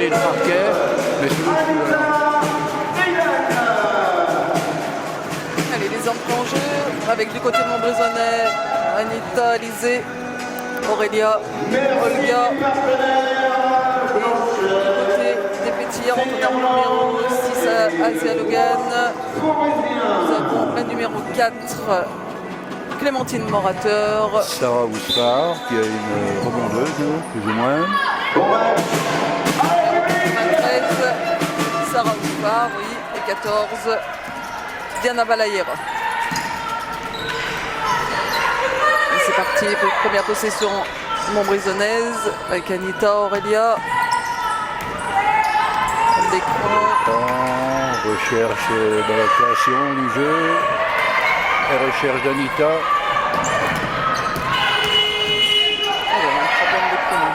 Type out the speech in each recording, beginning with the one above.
le parquet, mais sous le Allez, les hommes en jeu, avec du côté de Montbrésonnais, Anita, Alizé, Aurélia, Olga. Et du côté des pétillantes, on a le numéro 6 Asia Logan. Nous avons la numéro 4, Clémentine Morateur. Sarah Ouspar, qui a une rebondeuse, plus ou moins. La 13, Sarah Ouspar, oui. Et 14, Diana Balayera. Et c'est parti pour une première possession montbrésonnaise avec Anita, Aurélia. L'écran. Recherche dans la création du jeu. Et recherche d'Anita. Il y a un problème de chrono.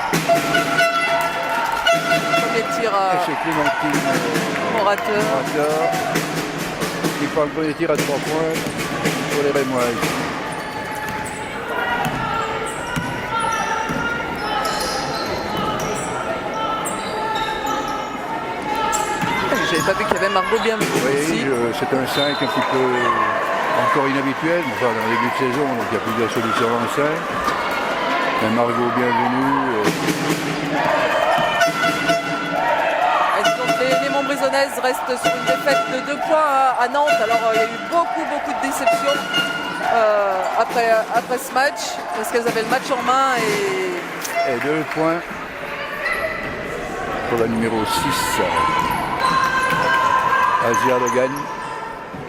Premier tir à C'est Clémentine Morateur. Qui prend le premier tir à 3 points pour les Rémoises. J'avais pas vu qu'il y avait Margot Bienvenue Oui, aussi. c'est un 5 un petit peu encore inhabituel, enfin dans le début de saison, donc il y a plusieurs solutions dans le 5. Mais Margot Bienvenue. Donc les Montbrésonnaises restent sur une défaite de 2 points à Nantes. Alors il y a eu beaucoup de déceptions après ce match, parce qu'elles avaient le match en main Et 2 points pour la numéro 6. Asia Logan,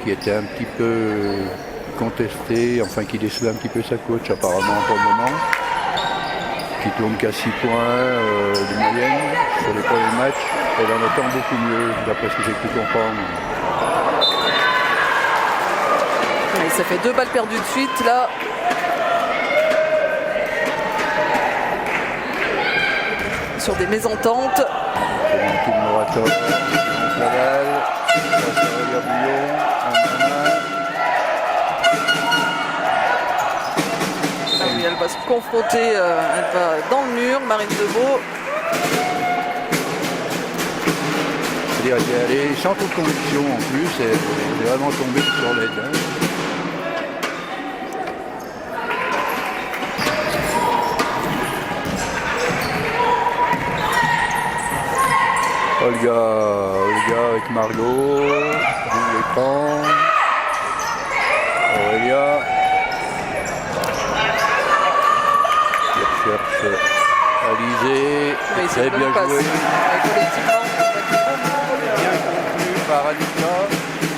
qui était un petit peu contestée, enfin qui décelait un petit peu sa coach apparemment pour le moment, qui tourne qu'à 6 points de moyenne sur les premiers matchs. Elle en attend beaucoup mieux, d'après ce que j'ai pu comprendre. et ça fait 2 balles perdues de suite là. Sur des mésententes. Clémentine Morateur, Nadal, Aurélia Bouillon, Ah oui, elle va se confronter, elle va dans le mur, Marine Debeau. c'est-à-dire elle est allée sans toute conviction en plus, elle est vraiment tombée sur l'aide. Hein. Olga avec Margot, double écran, Aurélia, qui recherche Alizé, très bien joué, bien contenu par Anita,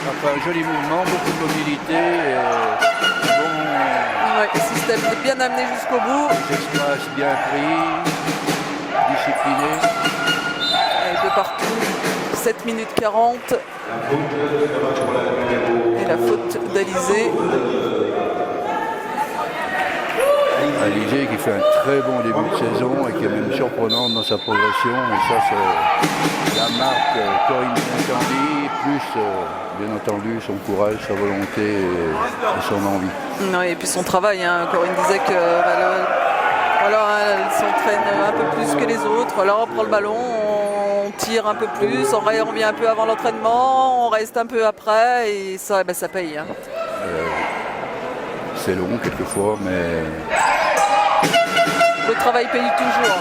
enfin un joli mouvement, beaucoup de mobilité, bon, Ouais, le système est bien amené jusqu'au bout. espace bien pris, discipliné. De partout, 7 minutes 40. Et la faute d'Alizé. Alizé qui fait un très bon début de saison et qui est même surprenante dans sa progression. Et ça, c'est la marque Corinne Incendie, plus bien entendu son courage, sa volonté et son envie. Ouais, et puis son travail, hein. Corinne disait que voilà, elle s'entraîne un peu plus que les autres. Alors on prend le ballon, on tire un peu plus, on revient un peu avant l'entraînement, on reste un peu après et ça, ben, ça paye. Hein. C'est long quelquefois, mais Le travail paye toujours.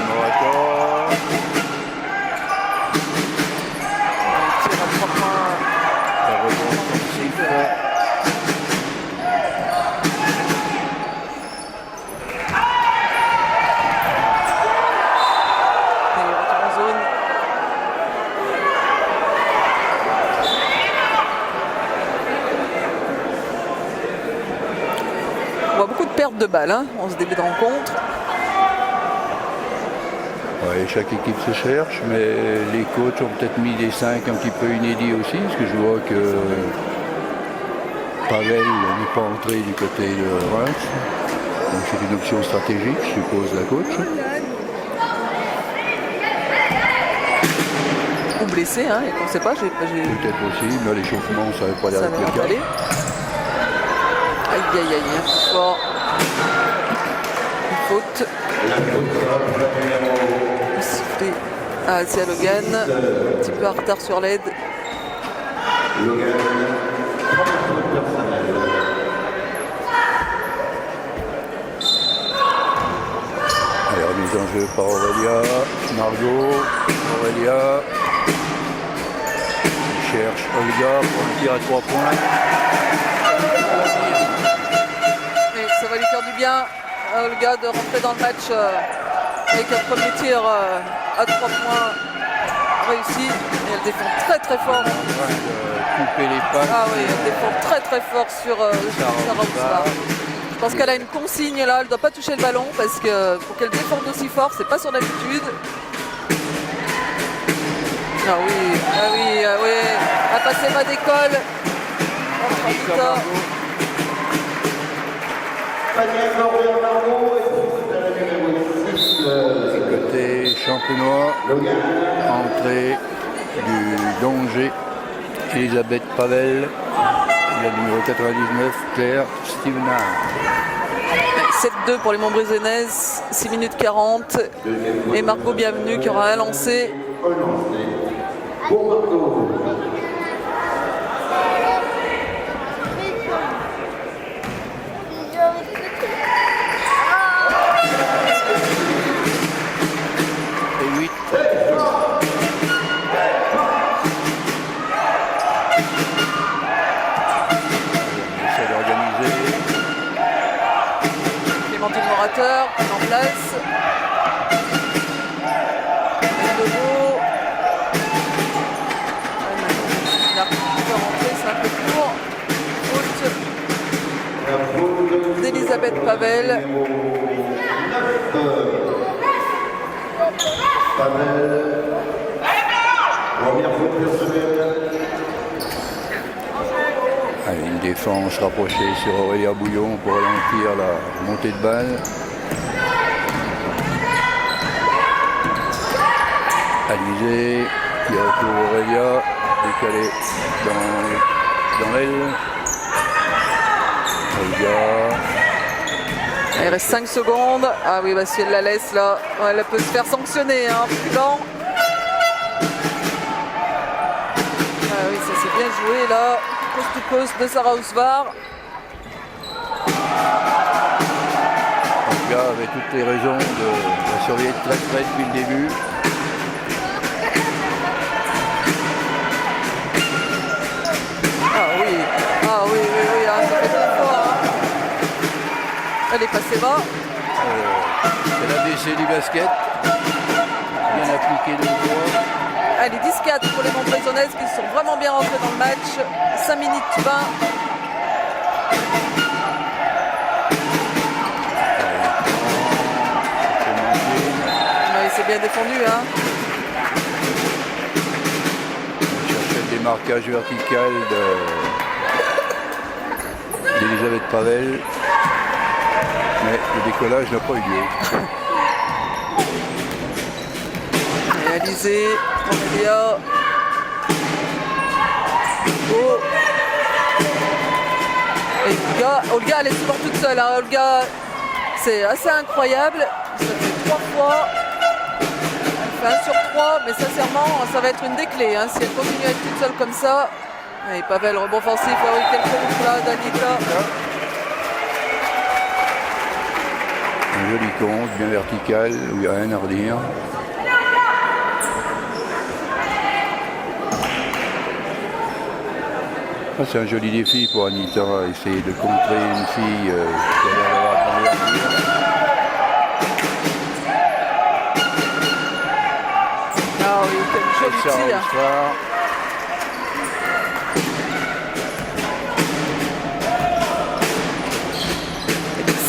Morator, On tire à 3 points. un rebond offensif. Et retour en zone. On voit beaucoup de pertes de balles hein, en ce début de rencontre. Ouais, chaque équipe se cherche, mais les coachs ont peut-être mis des 5 un petit peu inédits aussi, parce que je vois que Pavel n'est pas entré du côté de Reims. Donc c'est une option stratégique, je suppose, la coach. Ou blessé, hein, et on ne sait pas. Peut-être aussi, mais à l'échauffement, ça n'avait pas l'air Ça d'être va le cas. aller. Aïe aïe aïe, un coup fort. faute. Sifflé à Asia Logan, un petit peu en retard sur l'aide. Allez, remise en jeu par Aurélia, Margot, Aurélia. Il cherche Olga pour un tir à 3 points. Et ça va lui faire du bien à Olga de rentrer dans le match avec un premier tir à 3 points réussi. Et elle défend très très fort. Couper les pattes. Ah oui, elle défend très très fort sur Sarah Ousvar. Je pense qu'elle a une consigne là, elle ne doit pas toucher le ballon parce que pour qu'elle défende aussi fort, c'est pas son habitude. Ah oui, ah oui, ah oui, elle a passé ma d'école. Côté champenois, entrée du Dongé, Elisabeth Pavel, la numéro 99, Claire Stevenard. 7-2 pour les Montbrésonnaises, 6 minutes 40. Et Margot Bienvenue qui aura un lancé. Et 8. On essaie d'organiser. Clémentine Morateur en place. Debout. Il a pu rentrer, c'est un peu court. Faute d'Elisabeth Pavel. Allez, une défense rapprochée sur Aurélia Bouillon pour ralentir la montée de balle. Alizé, qui retourne Aurélia, décalé dans l'aile. Olga. Il reste 5 secondes. Ah oui, bah si elle la laisse là, elle peut se faire sanctionner. Hein. Blanc. Ah oui, ça s'est bien joué là. Post to post de Sarah Ousvar. Olga avait toutes les raisons de la surveiller de très près depuis le début. Ah oui, hein, ça fait 2 fois. Hein. Elle est passée bas. C'est l'ABC du basket. Bien appliqué de fois. Allez, 10-4 pour les Montbrésonnaises qui sont vraiment bien rentrées dans le match. 5 minutes 20. Oui, c'est bien défendu. Hein. On cherchait le démarquage vertical d'Elisabeth Pavel. Mais le décollage n'a pas eu lieu. Réalisé, Aurélia. Oh. Et Olga, elle est souvent toute seule. Hein. Olga, c'est assez incroyable. Ça fait 3 fois. Elle fait 1 sur 3, mais sincèrement, ça va être une des clés. Hein. Si elle continue à être toute seule comme ça. Et Pavel, rebond offensif. Ah oui, quel contre là d'Anita. Un joli compte, bien vertical, où il n'y a rien à redire. Ah, c'est un joli défi pour Anita, essayer de contrer une fille qui a l'air d'avoir de l'ouverture. Ah oui, quel joli tir.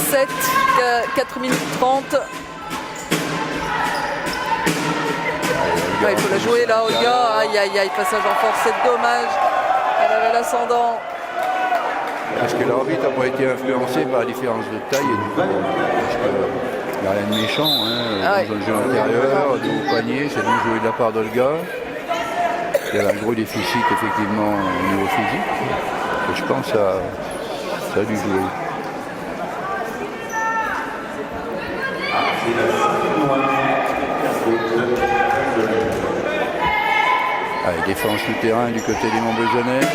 7, 4 minutes 30. Il faut la jouer là, Olga. Aïe aïe aïe, passage en force, c'est dommage. Elle avait l'ascendant. Est-ce que l'arbitre n'a pas été influencé par la différence de taille et du coup, parce qu'il n'y a rien de méchant, hein, dans le jeu intérieur, de haut panier, c'est bien joué de la part d'Olga. Il y avait un gros déficit effectivement au niveau physique. Et je pense que ça a dû jouer. Allez, défense souterrain du côté des Montbezonnais.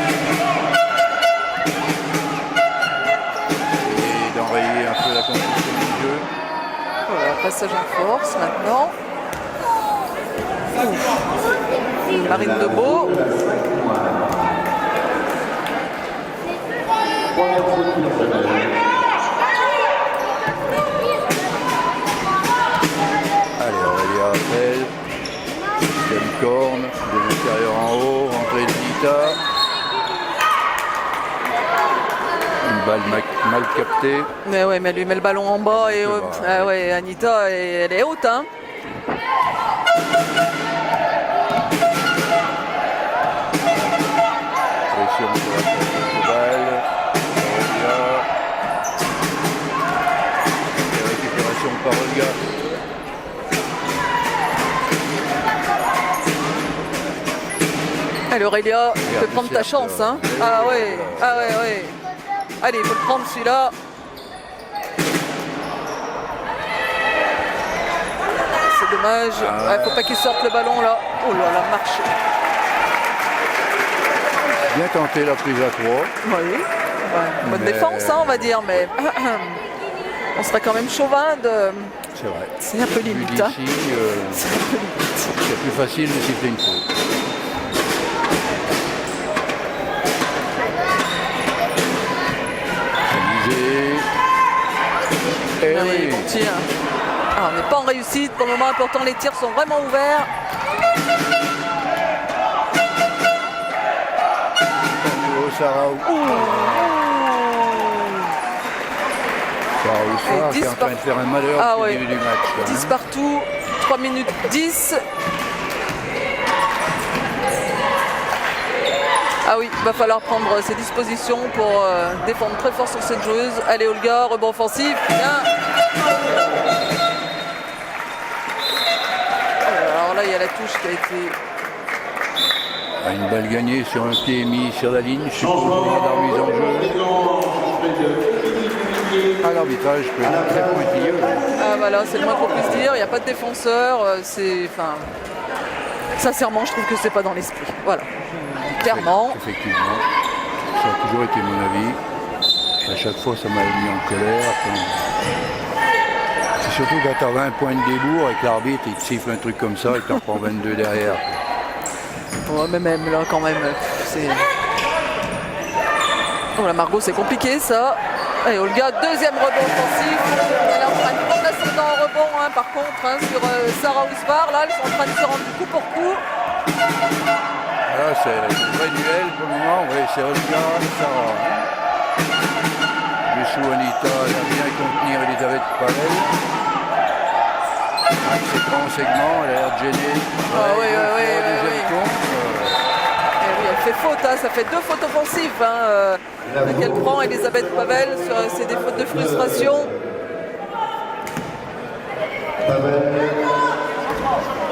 Et d'enrayer un peu la construction du jeu. Voilà, passage en force maintenant. Ouf. Marine Debeau. Allez, Aurélia appelle. Deuxième corne, de l'intérieur en haut, rentrée de Nita. Une balle mal captée. Mais ouais, mais elle lui met le ballon en bas et ah ouais, Anita, elle est haute, hein. Pression sur la tête de balle. Aurélia. Et récupération par Olga. Allez Aurélia, tu peux prendre ta chance, hein. Ah ouais, ah ouais, ouais. Allez, il faut le prendre celui-là. C'est dommage. Il faut pas qu'il sorte le ballon là. Oh là là, marche. Bien tenté la prise à 3. Oui. Ouais, bonne défense, hein, on va dire, mais on serait quand même chauvin de. C'est vrai. C'est un peu limite. Hein. C'est un peu limite. C'est plus facile de siffler une faute. Eh oui. Ah, on n'est pas en réussite pour le moment, pourtant les tirs sont vraiment ouverts. Sarah Ousmane qui est en train de faire un malheur au début du match. 10 partout, 3 minutes 10. Ah oui, il va falloir prendre ses dispositions pour défendre très fort sur cette joueuse. Allez Olga, rebond offensif, bien. Alors là, il y a la touche qui a été... Une balle gagnée sur un pied mis sur la ligne, je suppose la remise en jeu. À l'arbitrage, peut être très pointilleux. Ah voilà, c'est le moins qu'on puisse dire, il n'y a pas de défenseur, sincèrement, je trouve que c'est pas dans l'esprit. Voilà. Clairement. Effectivement. Ça a toujours été mon avis. À chaque fois, ça m'a mis en colère. C'est surtout quand tu as 20 points de débours et que l'arbitre il te siffle un truc comme ça et que tu en prends 22 derrière. Ouais, mais même là, quand même, c'est... Oh la Margot, c'est compliqué ça. Allez, Olga, deuxième rebond offensif. Elle est en train de prendre l'ascendant en rebond, hein, par contre, hein, sur Sarah Ousmane. Là, elles sont en train de se rendre du coup pour coup. Là, c'est un vrai duel pour le moment. Oui, c'est Olga, Sarah. Dessous, Anita, elle a bien contenir Elisabeth Pavel. Avec ses grands segments, elle a l'air gênée. Oui. Elle fait faute, hein, ça fait 2 fautes offensives qu'elle prend, Elisabeth Pavel, c'est des fautes de frustration.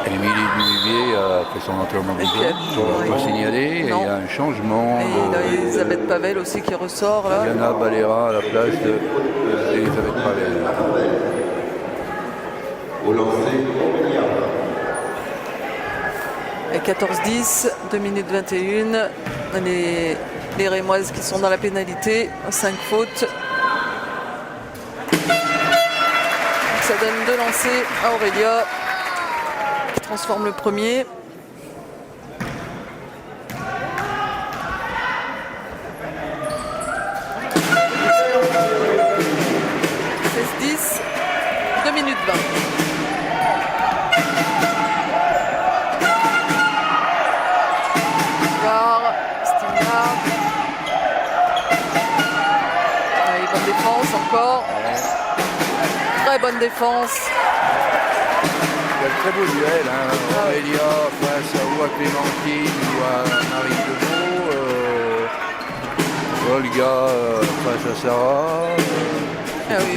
Émilie Duvivier a fait son entraînement visuel, on doit signaler, et il y a un changement. Et il y a Elisabeth Pavel aussi qui ressort là. Diana Balera à la place d'Elisabeth Pavel. Au lancer, Et 14-10, 2 minutes 21. Les Rémoises qui sont dans la pénalité, 5 fautes. Donc ça donne 2 lancers à Aurélia, qui transforme le premier. « 16-10, 2 minutes 20. Bonne défense encore. Très bonne défense. Il y a un très beau duel. Aurélia face à Clémentine ou à Marie Debeau. Olga face à Sarah. Oui.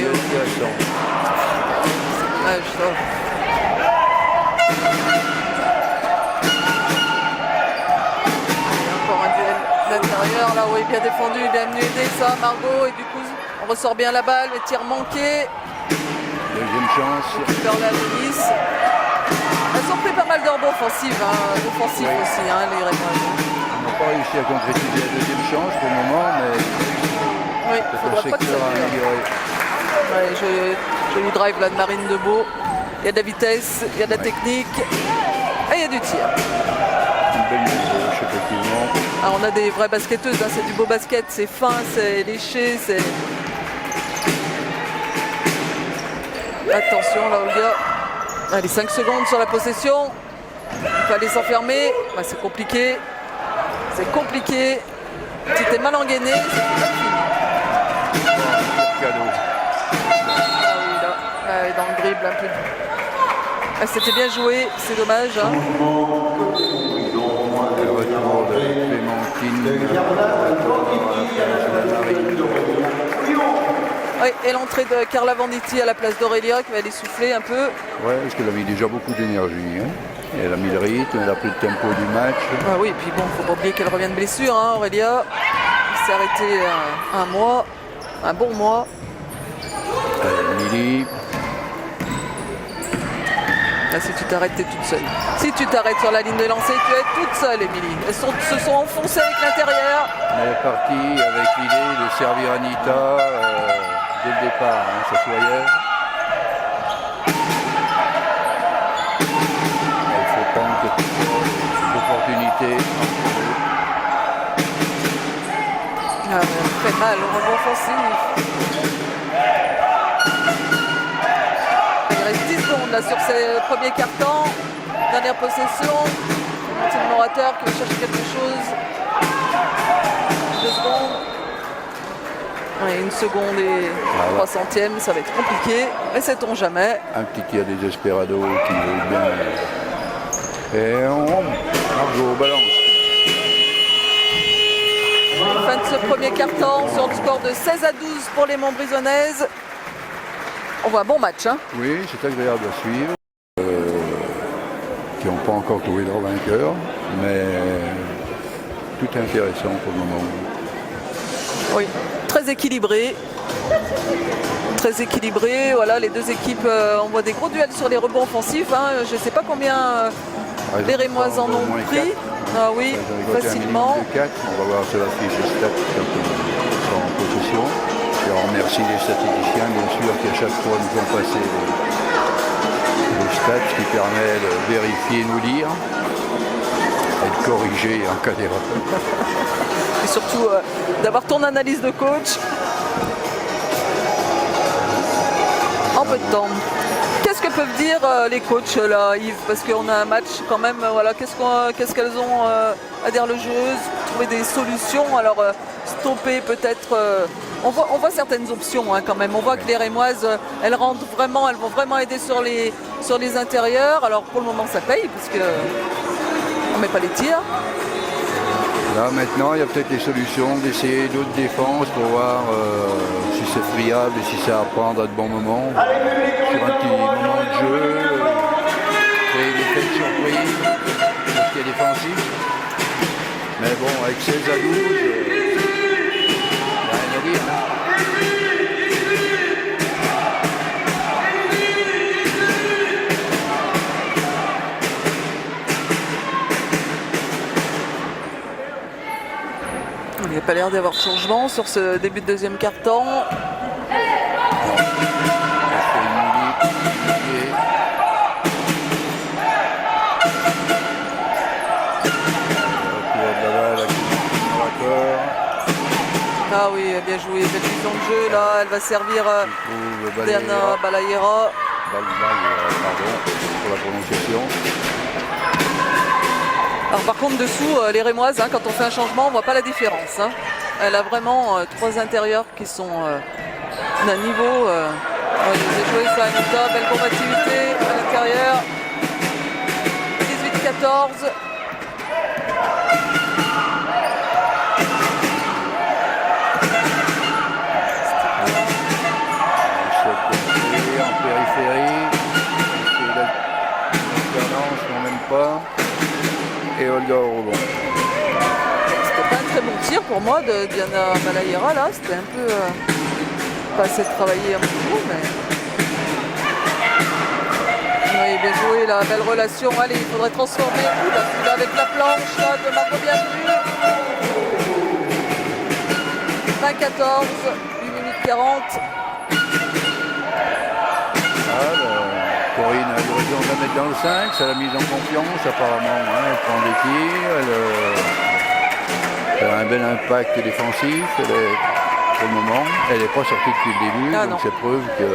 Encore un duel d'intérieur, là où est bien défendu, bien venu aider ça, Margot, et du coup on ressort bien la balle, le tir manqué. Deuxième chance. Récupère la Nice. Elles ont pris pas mal d'herbes offensives, offensives Oui. aussi, les Rémois. On n'a pas réussi à concrétiser la deuxième chance pour le moment, mais Oui, il c'est un faudra pas que secteur à ça dure. améliorer. Ouais, joli drive là de Marine Debeau. Il y a de la vitesse, il y a de la technique et il y a du tir. Une belle mise gauche, effectivement. Ah, on a des vraies basketteuses, c'est du beau basket, c'est fin, c'est léché, c'est... Attention là, Olga. Allez, 5 secondes sur la possession. Il fallait s'enfermer. Bah, c'est compliqué. C'est compliqué. C'était mal engainé. C'était pas fini. Cadeau. Ah oui, là. Ah, et dans le dribble un peu. Ah, c'était bien joué, c'est dommage. Le retour de Clémentine. Oui, et l'entrée de Carla Venditti à la place d'Aurélia qui va aller souffler un peu. Ouais, parce qu'elle a mis déjà beaucoup d'énergie. Hein. Et elle a mis le rythme, elle a pris le tempo du match. Ah oui, et puis bon, faut pas oublier qu'elle revient de blessure, Aurélia. Elle s'est arrêtée un mois, un bon mois. Émilie. Là, si tu t'arrêtes, t'es toute seule. Si tu t'arrêtes sur la ligne de lancer, tu es toute seule, Émilie. Elles se sont enfoncées avec l'intérieur. Elle est partie avec l'idée de servir Anita dès le départ, ça se voyait. Il faut prendre cette opportunité. Ah, elle fait mal au rebond offensif. Il reste 10 secondes là sur ces premiers cartons. Dernière possession. C'est le Morateur qui va chercher quelque chose. 2 secondes. Ouais, 1 seconde et 3 centièmes, ça va être compliqué, mais sait-on jamais. Un petit tir des Desperado qui veut bien. Et Margot balance. Fin de ce premier carton sur le score de 16 à 12 pour les Montbrisonnaises. On voit un bon match. Oui, c'est agréable à suivre. Qui n'ont pas encore trouvé leur vainqueur, mais tout est intéressant pour le moment. Oui, très équilibré. Très équilibré. Voilà, les deux équipes, on voit des gros duels sur les rebonds offensifs. Je ne sais pas combien les Rémoises en ont pris. Ah oui, facilement. 4. On va voir sur la fiche de stats quand ils sont en possession. Et on remercie les statisticiens, bien sûr, qui à chaque fois nous font passer les stats, ce qui permet de vérifier, nous lire et de corriger en cas d'erreur. Et surtout d'avoir ton analyse de coach en peu de temps. Qu'est-ce que peuvent dire les coachs là, Yves? Parce qu'on a un match quand même, voilà, qu'est-ce qu'elles ont à dire le joueuses? Trouver des solutions, alors stopper peut-être. On voit certaines options quand même. On voit que les Rémoises, elles vont vraiment aider sur les intérieurs. Alors pour le moment ça paye parce que on met pas les tirs. Là maintenant il y a peut-être des solutions d'essayer d'autres défenses pour voir si c'est friable et si ça va prendre à de bons moments. Sur un petit moment de jeu, créer des effets de surprise, pour ce qui est défensif. Mais bon, avec 16 à 12, rien à dire. Il n'y a pas l'air d'avoir de changement sur ce début de deuxième quart-temps. Ah oui, bien joué, belle vision de jeu là, elle va servir Diana Balayera. Pardon pour la prononciation. Alors par contre dessous, les Rémoises, quand on fait un changement, on ne voit pas la différence. Elle a vraiment 3 intérieurs qui sont d'un niveau. J'ai joué ça, Anita, belle combativité à l'intérieur. 18-14. En périphérie, l'alternance, non même pas. Et Olga au rebond. C'était pas un très bon tir pour moi de Diana Balayera là, c'était un peu pas assez de travailler un petit peu, mais oui, bien joué jouer la belle relation. Allez, il faudrait transformer. Là, avec la planche là, de Margot Bienvenue. 20-14, 8 minutes 40. Corinne a eu raison de la mettre dans le 5, ça l'a mise en confiance apparemment. Hein, elle prend des tirs, elle a un bel impact défensif. Pour le moment, elle n'est pas sortie depuis le début, donc c'est preuve que...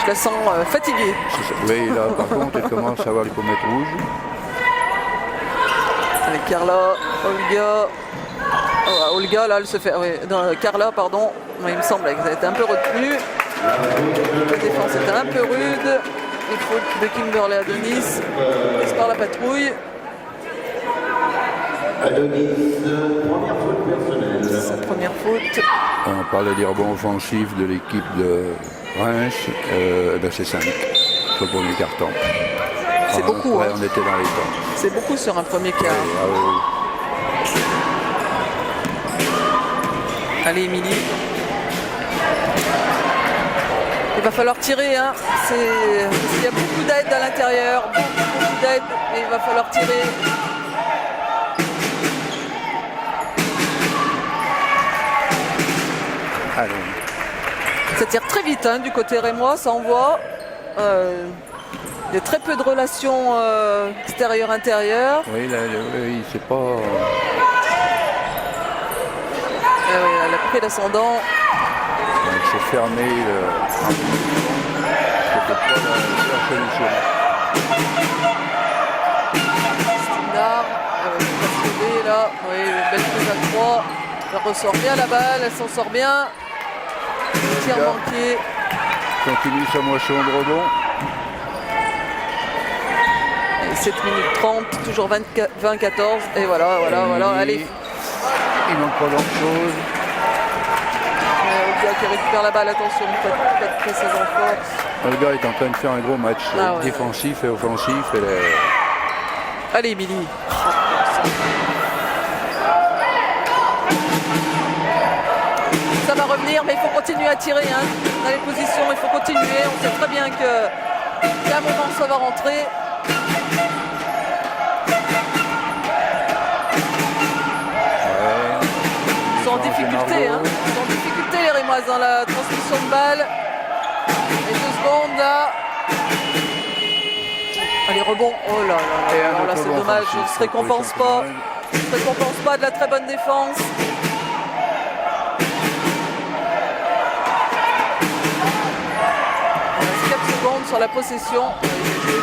Je la sens fatiguée. Oui, là par contre, elle commence à avoir les pommettes rouges. Avec Carla, Olga. Oh, Olga, là, elle se fait... Oui, non, Carla, pardon. Il me semble qu'elle a été un peu retenue. La défense était un peu rude. Il faut de Kimberley Adonis. Passe par la patrouille. Adonis, première faute personnelle. Sa première faute. On parlait des rebonds offensifs de l'équipe de Reims. C'est 5 sur le premier carton. C'est beaucoup. Ouais, hein. on était dans les temps. C'est beaucoup sur un premier quart. Allez, Émilie. Il va falloir tirer. Hein. Il y a beaucoup d'aide à l'intérieur. Beaucoup d'aide. Et il va falloir tirer. Allez. Ça tire très vite hein, du côté rémois, ça envoie. Il y a très peu de relations extérieures-intérieures. Oui, là, oui, c'est pas... Oui, elle a pris l'ascendant. Il s'est fermé. C'était pas la solution. Stindar, elle va se sauver là. Oui, belle prise à 3. Elle ressort bien la balle, elle s'en sort bien. Tir manqué. Continue sa moisson de rebond. 7 minutes 30, toujours 20-14. Et voilà, allez. Il manque pas grand-chose. Olga qui récupère la balle, attention, pas très en force. Olga est en train de faire un gros match défensif et offensif. Allez, Émilie. Ça va revenir, mais il faut continuer à tirer hein. Dans les positions, il faut continuer. On sait très bien qu'à un moment, ça va rentrer. Ils sont en difficulté, hein. Ils sont en difficulté les Rémoises dans la transmission de balle. Et 2 secondes là. Allez, rebond. Oh là là, là c'est dommage. Ça ne se récompense pas. Ça ne se récompense pas de la très bonne défense. Il reste 4 secondes sur la possession.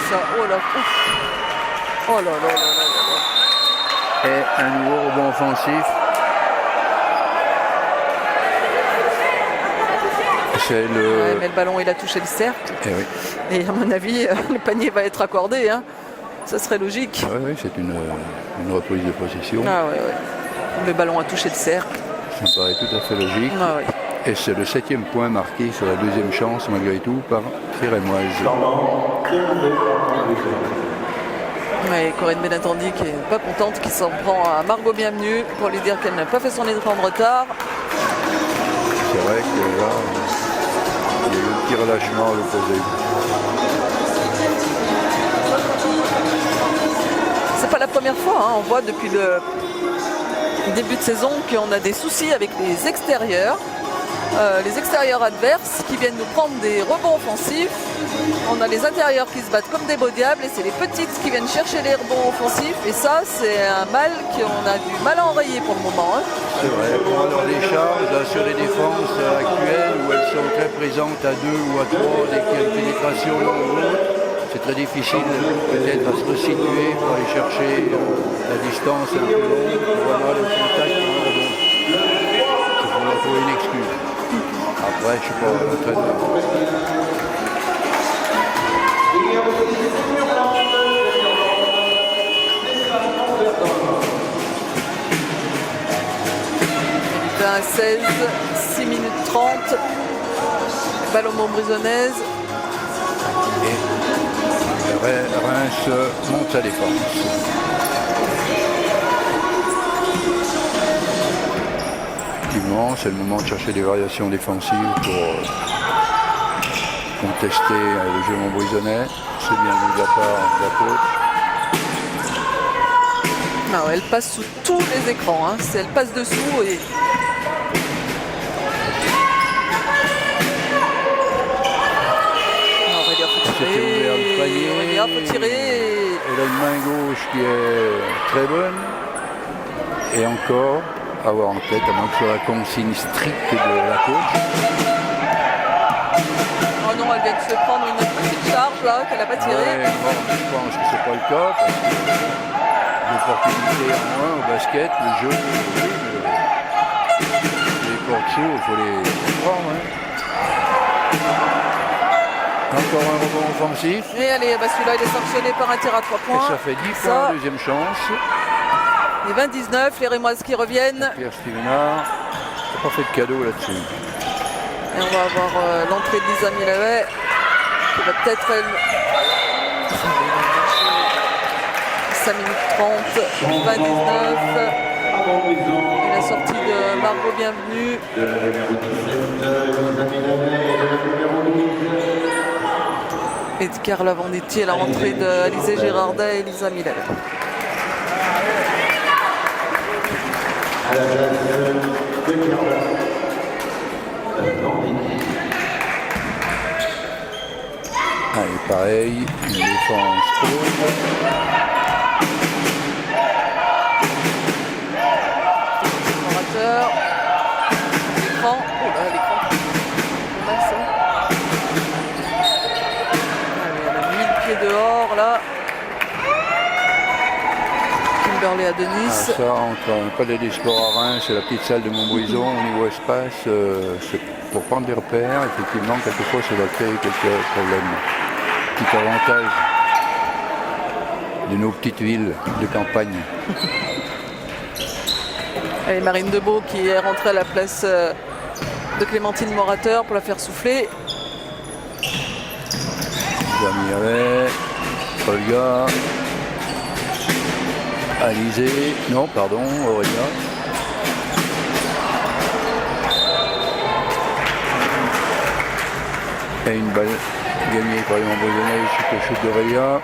Ça. Oh là. Ouf. Oh là là là là là. Et un nouveau rebond offensif. C'est le... Ouais, mais le ballon il a touché le cercle. Oui. Et à mon avis, le panier va être accordé. Hein. Ça serait logique. Oui, c'est une reprise de possession. Ah ouais. Le ballon a touché le cercle. Ça me paraît tout à fait logique. Ah ouais. Et c'est le 7e point marqué sur la 2e chance, malgré tout, par Rémoise. Ouais, Corinne Benatendi qui est pas contente, qui s'en prend à Margot Bienvenue pour lui dire qu'elle n'a pas fait son écran de retard. C'est vrai que là, il y a eu un petit relâchement à l'opposé. C'est pas la première fois, hein. On voit depuis le début de saison qu'on a des soucis avec les extérieurs adverses qui viennent nous prendre des rebonds offensifs. On a les intérieurs qui se battent comme des beaux diables et c'est les petites qui viennent chercher les rebonds offensifs et ça c'est un mal qu'on a du mal à enrayer pour le moment. Hein. C'est vrai, pour alors les charges sur les défenses actuelles où elles sont très présentes à 2 ou à 3 dès qu'il y a une pénétration ou autre, c'est très difficile peut-être à se resituer pour aller chercher la distance un peu longue pour avoir le contact pour le rebond. Il faut leur trouver une excuse. Après, je ne suis pas l'entraîneur. À 16, 6 minutes 30, balle au Montbrisonnaise. Et Reims monte sa défense. Effectivement, c'est le moment de chercher des variations défensives pour contester le jeu montbrisonnais. C'est bien vu de la part de la coach. Ah ouais, elle passe sous tous les écrans, hein. Elle passe dessous et... Aurélia, faut tirer. Aurélia, faut tirer. Elle a une main gauche qui est très bonne. Et encore, avoir en tête, à moins que ce soit la consigne stricte de la coach. Oh non, elle vient de se prendre une petite charge là, qu'elle n'a pas tirée. Ouais, bon, je pense que c'est pas le cas, parce que l'opportunité en moins au basket, le jeu, les portes chauds, il faut les prendre. Hein. Encore un rebond offensif. Et allez, bah celui-là il est sanctionné par un tir à 3 points. Et ça fait 10 points, deuxième chance. Et 20-19, les Rémoises qui reviennent. Pierre Stevenard, n'a pas fait de cadeau là-dessus. Et on va avoir l'entrée de Lisa Milavet qui va peut-être elle... 5 minutes 30, 29. Et la sortie de Margot Bienvenue. De la numéro 17, Lisa Milavet, et de la numéro 8. Et de Carla Venditti et la rentrée d'Alizé Girardet et Lisa Milavet. À la place de Carla. Allez, pareil, une défense haute. Orateur. L'écran. Oh là, l'écran. Pas mal ça. Allez, elle a mis le pied dehors là. Kimberley à Denis. Ah, ça, entre un palais des sports à Reims et la petite salle de Montbrison au niveau espace, c'est pour prendre des repères. Effectivement, quelquefois, ça va créer quelques problèmes. Petit avantage de nos petites villes de campagne. Allez, Marine Debeau qui est rentrée à la place de Clémentine Morateur pour la faire souffler. Jamiavet, Olga, Alizé, non, pardon, Aurélia. Et une balle gagnée par les Montbrisonnais suite au chute d'Aurélia,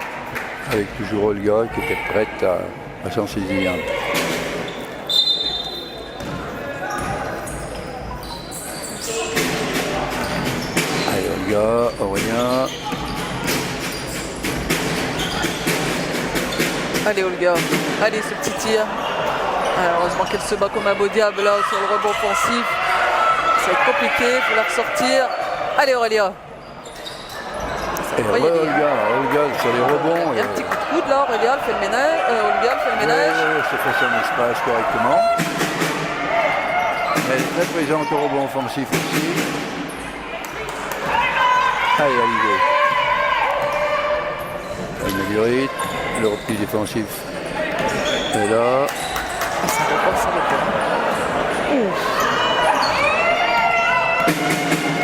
avec toujours Olga qui était prête à s'en saisir. Allez, Olga, Aurélia. Allez Olga, allez ce petit tir. Alors, heureusement qu'elle se bat comme un beau diable là sur le rebond offensif. Ça va être compliqué, il faut la ressortir. Allez Aurélia. Et Olga sur les rebonds. Il y a un petit coup de coude là, Aurélia, elle fait le ménage. Olga, elle fait le ménage. Ça fait son espace correctement. Elle est très présente au rebond offensif aussi. Allez, Alizé. Elle met du rythme. Le repli défensif est là. Ça repart, ça repart.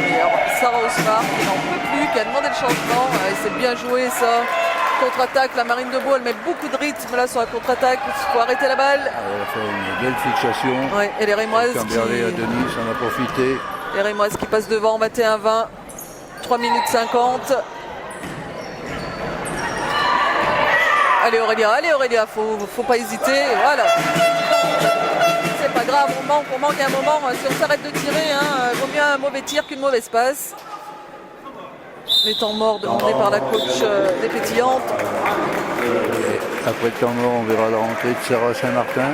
Et alors, Sarah Osmar qui n'en peut plus, qui a demandé le changement. C'est bien joué ça. Contre-attaque, la Marine Debeau, elle met beaucoup de rythme là sur la contre-attaque. Il faut arrêter la balle. Elle a fait une belle fixation. Ouais, et les Rémoises Kimberley à Denis en a profité. Les Rémoises qui passent devant, 21-20. 3 minutes 50. Allez Aurélia, faut pas hésiter, voilà. C'est pas grave, on manque un moment. Si on s'arrête de tirer, vaut mieux un mauvais tir qu'une mauvaise passe. Les temps morts demandés par la coach des Pétillantes. Et après le temps mort, on verra la rentrée de Sarah Saint-Martin.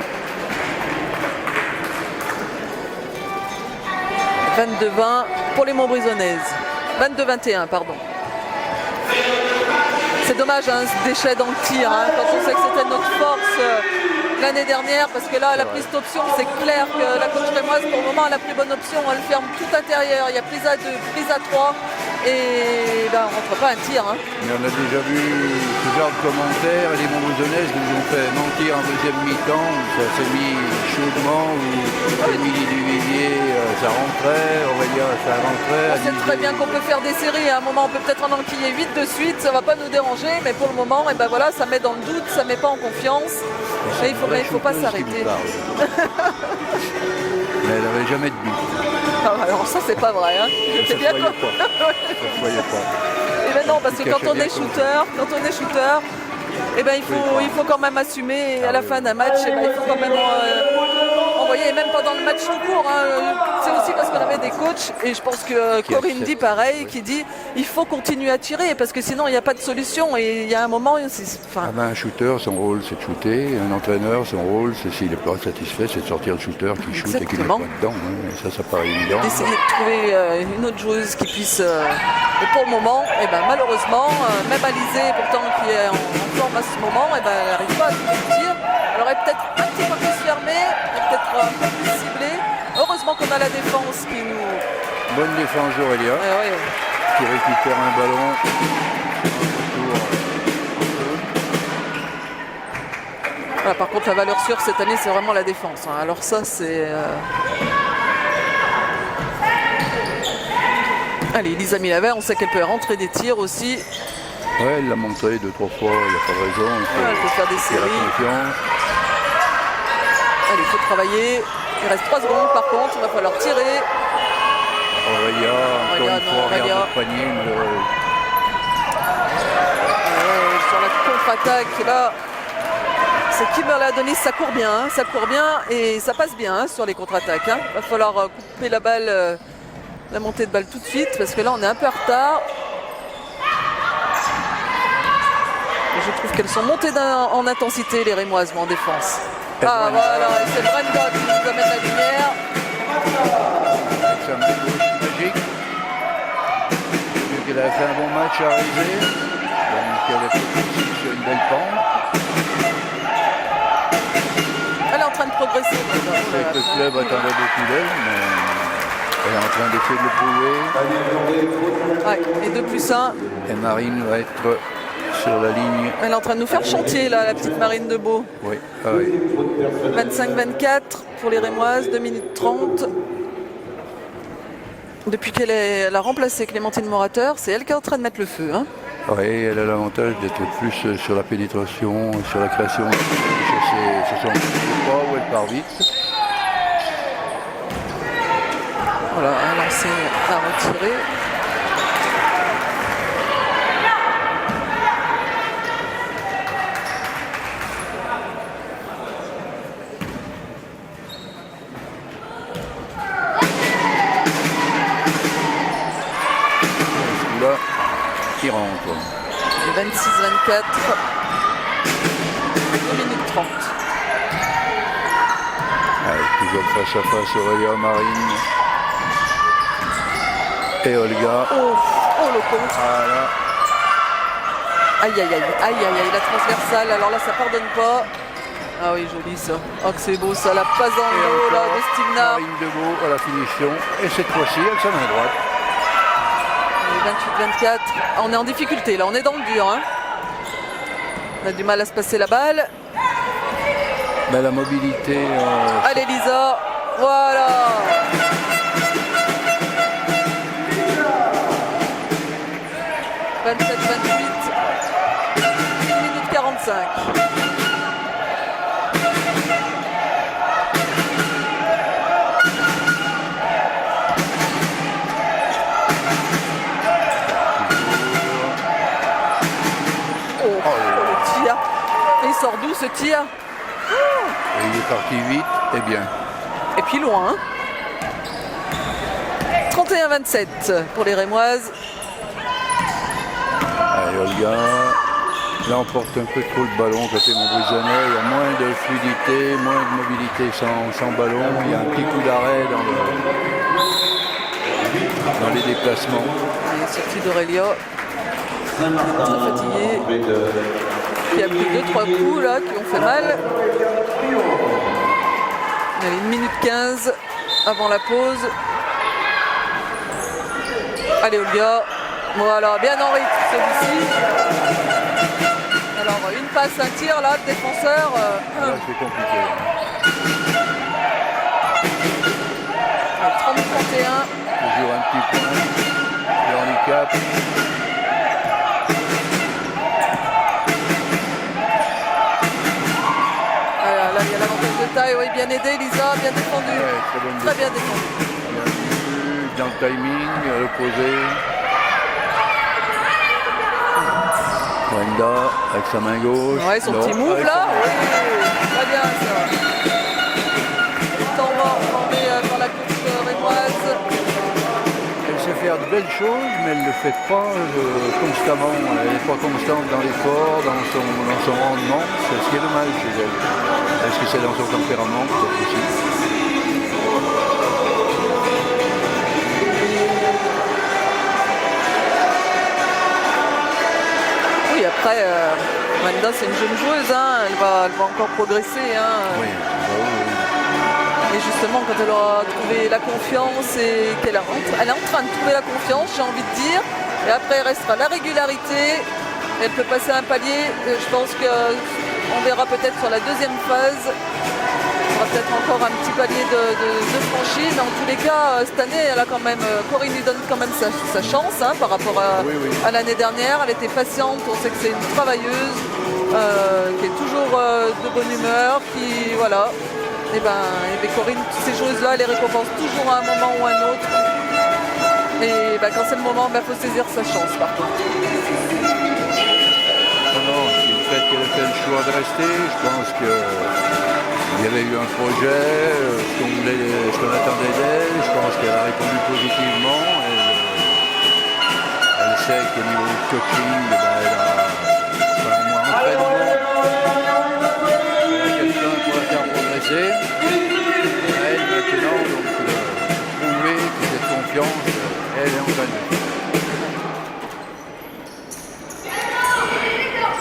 22-20 pour les Montbrisonnaises. 22-21, pardon. C'est dommage ce déchet dans le tir, quand on sait que c'était notre force l'année dernière, parce que là elle a pris cette option, c'est clair que la coach rémoise pour le moment elle a pris bonne option, elle ferme tout intérieur, il y a prise à 2, prise à 3 et ben, on ne rentre pas un tir. Mais on a déjà vu ce genre de commentaires et les Montbrisonnaises nous ont fait mentir en deuxième mi-temps, ça s'est mis chaudement, où Émilie Duvillier ça rentrait, Aurélia ça rentrait. On sait très bien qu'on peut faire des séries, à un moment on peut peut-être en enquiller 8 de suite, ça ne va pas nous déranger, mais pour le moment et ben voilà, ça met dans le doute, ça ne met pas en confiance. Et il ne faut pas s'arrêter. Mais elle n'avait jamais de but. Ah, alors ça, c'est pas vrai. Hein. Ça C'est se bien voyait quoi. pas. Ça se voyait pas. Et ben non, parce que Tu quand cachais on bien est comme shooter, eh ben il faut quand même assumer. Et à la fin d'un match, eh ben, il faut quand même envoyer. Et même pendant le match tout court, hein, c'est aussi parce qu'on avait des coachs. Et je pense que Corinne dit pareil, qui dit il faut continuer à tirer parce que sinon il n'y a pas de solution. Et il y a un moment, Ah ben, un shooter, son rôle c'est de shooter. Un entraîneur, son rôle, c'est s'il n'est pas satisfait, c'est de sortir le shooter qui shoot et qui ne met pas dedans. Hein. Et ça paraît évident. D'essayer de trouver une autre joueuse qui puisse. Et pour le moment, eh ben, malheureusement, même Alizé, pourtant qui est en forme à ce moment, eh ben, elle n'arrive pas à trouver le tir. Elle aurait peut-être un petit peu plus fermé, peut-être un peu plus ciblé. Heureusement qu'on a la défense qui nous. Bonne défense d'Aurélia, Ouais. qui récupère un ballon. Voilà, par contre, la valeur sûre cette année, c'est vraiment la défense. Hein. Alors ça, c'est. Allez, Lisa Milaver, on sait qu'elle peut rentrer des tirs aussi. Ouais, elle l'a montré 2-3 fois, il n'y a pas de raison. Elle peut faire des séries. Confiance. Allez, il faut travailler. Il reste 3 secondes par contre, il va falloir tirer. Aurélia, encore une fois, Aurélia. regarde le panier, malheureux. Sur la contre-attaque, là, c'est Kimberly Adonis, ça court bien et ça passe bien hein, sur les contre-attaques. Hein. Il va falloir couper la balle, la montée de balle tout de suite parce que là, on est un peu en retard. Je trouve qu'elles sont montées en intensité, les Rémoises, en défense. Ah voilà, c'est Brenda qui nous amène la lumière. C'est un but magique. Vu qu'elle a fait un bon match à arriver. Donc elle est sur une belle pente. Elle est en train de progresser. Je sais que le club attendait beaucoup d'elle, mais elle est en train d'essayer de le prouver. Ouais, et 2+1. Et Marine va être sur la ligne. Elle est en train de nous faire chantier, là, la petite Marine de Beau. Oui, ah oui. 25-24 pour les Rémoises, 2 minutes 30. Depuis qu'elle a remplacé Clémentine Morateur, c'est elle qui est en train de mettre le feu. Hein. Oui, elle a l'avantage d'être plus sur la pénétration, sur la création, sur son pas où elle part vite. Voilà, à lancer, à retirer. Qui rentre. 26-24. 2 minutes 30. Allez, toujours face à face Aurélia, Marine et Olga. Oh le contre. Voilà. Aïe, la transversale. Alors là, ça pardonne pas. Ah oui, joli ça. Oh que c'est beau ça, la passe dans le dos là de Stimna. Marine Debeau à la finition. Et cette fois-ci, elle s'en à droite. 28-24. On est en difficulté là, on est dans le dur. Hein. On a du mal à se passer la balle. Mais la mobilité. Allez Lisa, voilà. « 27-28, 1 minute 45. Le tir. Et il sort d'où ce tir? Et il est parti vite et bien. Et puis loin. 31-27 pour les Rémoises. Allez, Olga. Là, on porte un peu trop le ballon côté Montbrison-Nez. Il y a moins de fluidité, moins de mobilité sans ballon. Il y a un petit coup d'arrêt dans les déplacements. Et sortie d'Aurélia. Très fatiguée. Qui a pris 2-3 coups là qui ont fait mal. Allez, 1 minute 15 avant la pause. Allez Olga. Voilà, bien en rythme celui-ci. Alors une passe, un tir là, le défenseur. Là, c'est compliqué. 30-31. Toujours un petit point de handicap. Là, il y a l'avantage de taille. oui, bien aidé, Lisa, bien défendu. Ouais, Très bien défendu. Bien vu, dans le timing, à l'opposé. Wenda avec sa main gauche. Ouais, son Non, petit move avec là, sa main. oui, très bien ça. Temps mort demandé par la coach rémoise. Elle sait faire de belles choses, mais elle ne le fait pas constamment. Elle n'est pas constante dans l'effort, dans son rendement. C'est ce qui est dommage chez elle. Est-ce que c'est dans son tempérament? Peut-être aussi. Oui, après, Wenda, c'est une jeune joueuse, hein. Elle va encore progresser. Hein. Oui, oui. Et justement, quand elle aura trouvé la confiance et qu'elle elle est en train de trouver la confiance, j'ai envie de dire. Et après, il restera la régularité. Elle peut passer un palier. Je pense qu'on verra peut-être sur la deuxième phase. Il y aura peut-être encore un petit palier de franchie. Mais en tous les cas, cette année, elle a quand même, Corinne lui donne quand même sa chance hein, par rapport à l'année dernière. Elle était patiente. On sait que c'est une travailleuse qui est toujours de bonne humeur, qui voilà. Et bien Corinne, ces choses-là, elle les récompense toujours à un moment ou à un autre. Et quand c'est le moment, il faut saisir sa chance par contre. Non, c'est le fait qu'elle ait fait le choix de rester. Je pense qu'il y avait eu un projet, ce qu'on attendait d'elle. Je pense qu'elle a répondu positivement. Elle sait qu'au niveau du coaching, elle a au moins entraînement. Quelqu'un pour la faire progresser. Elle maintenant, donc, prouver que cette confiance, elle est en train de.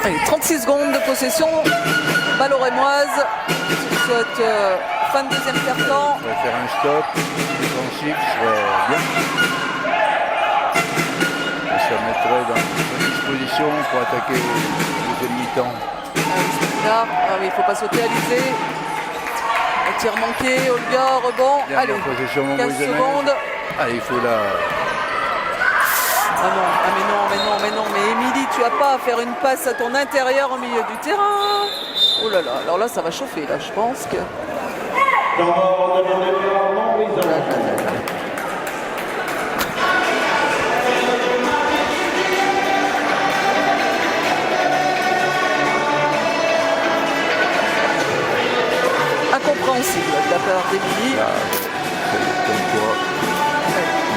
Allez, 36 secondes de possession. Balle aux Rémoises. Sur cette fin de deuxième quart-temps. On va faire un stop défensif, serait bien. Et ça mettrait dans une disposition pour attaquer le deuxième mi-temps. Il ne faut pas sauter Alizé. Un tir manqué, Olga, rebond. Allez, 15 secondes. Allez, il faut la... Mais Émilie, tu n'as pas à faire une passe à ton intérieur au milieu du terrain. Oh là là, alors là ça va chauffer là, je pense que... Incompréhensible de la part d'Émilie. Comme quoi,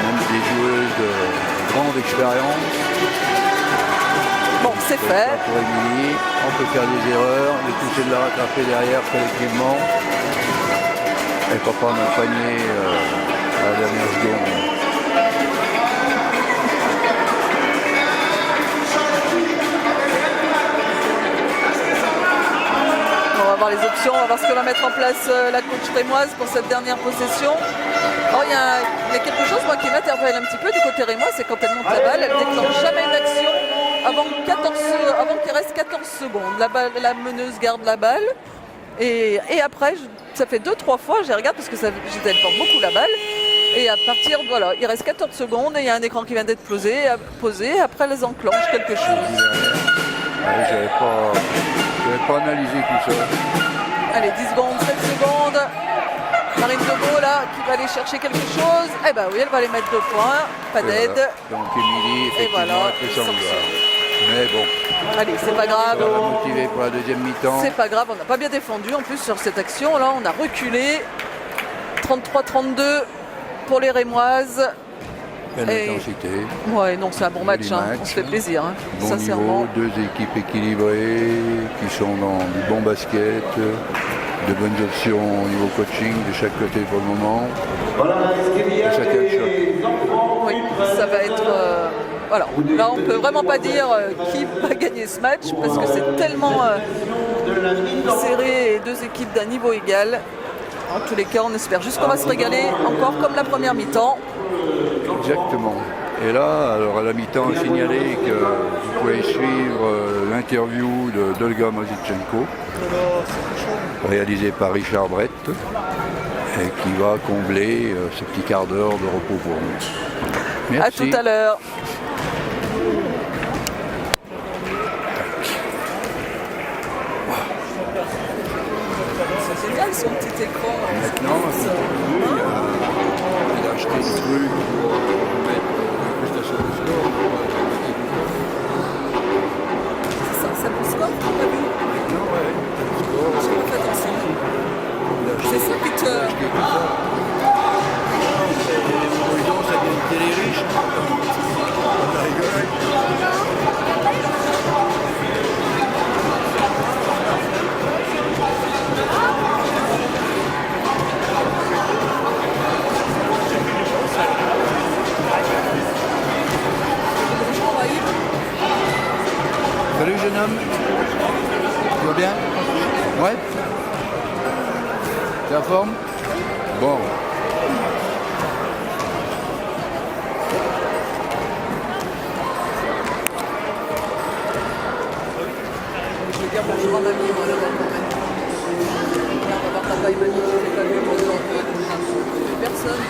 même des joueuses de grande expérience. Bon, c'est fait. Pour Émilie, on peut faire des erreurs, mais tout de la rattraper derrière collectivement. Elle ne peut pas prendre un panier à la dernière seconde. On va voir les options, on va voir ce que va mettre en place la coach rémoise pour cette dernière possession. Oh, il y a quelque chose moi, qui m'interpelle un petit peu du côté rémois, c'est quand elle monte la balle, elle ne déclenche jamais une action avant qu'il reste 14 secondes. La meneuse garde la balle et après, ça fait 2-3 fois, je regarde parce que elle porte beaucoup la balle. Et à partir, voilà, il reste 14 secondes et il y a un écran qui vient d'être posé, après elles enclenchent quelque chose. Je n'avais pas analysé tout ça. Allez, 10 secondes, 7 secondes. Marine Debeau là, qui va aller chercher quelque chose. Eh ben oui, elle va aller mettre 2 points, pas d'aide. Voilà. Donc Émilie, effectivement, a fait son devoir. Mais bon. Allez, c'est pas grave. Ça va motiver pour la deuxième mi-temps. C'est pas grave, on n'a pas bien défendu en plus sur cette action. Là, on a reculé. 33-32 pour les Rémoises. Belle intensité. Ouais, non, c'est un bon match. On se fait plaisir, bon sincèrement. Niveau, 2 équipes équilibrées qui sont dans du bon basket, de bonnes options au niveau coaching de chaque côté pour le moment. Et ça tient le choc. Oui, ça va être... voilà. Là, on ne peut vraiment pas dire qui va gagner ce match parce que c'est tellement serré et 2 équipes d'un niveau égal. En tous les cas, on espère juste qu'on va se régaler encore comme la première mi-temps. Exactement. Et là, alors à la mi-temps, signalé que vous pouvez suivre l'interview d'Olga Mazichenko, réalisée par Richard Brett, et qui va combler ce petit quart d'heure de repos pour nous. Merci. À tout à l'heure. C'est génial son petit Salut jeune homme. Tu vas bien? Ouais. T'es en forme? Bon. Je vais dire bonjour à mamie, moi, là-bas, quand même. On va voir papa et mamie qui n'étaient pas venus aujourd'hui, donc plus personne.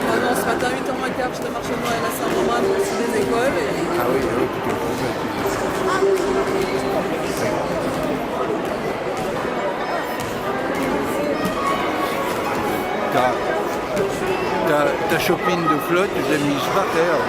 Ah non, ce matin, 8h15, j'étais marché de Noël à Saint-Romain, donc c'est des écoles. Et... Ah oui, oui, tu es ta chopine de flotte, tu l'as mise par terre.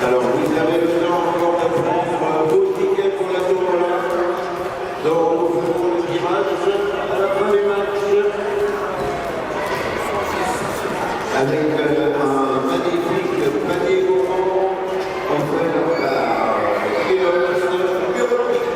Alors, vous avez le temps encore de prendre vos tickets pour la tournoi. Donc, pour le dimanche, à la fin du match, avec un magnifique panier gourmand offert par Kios Biologique.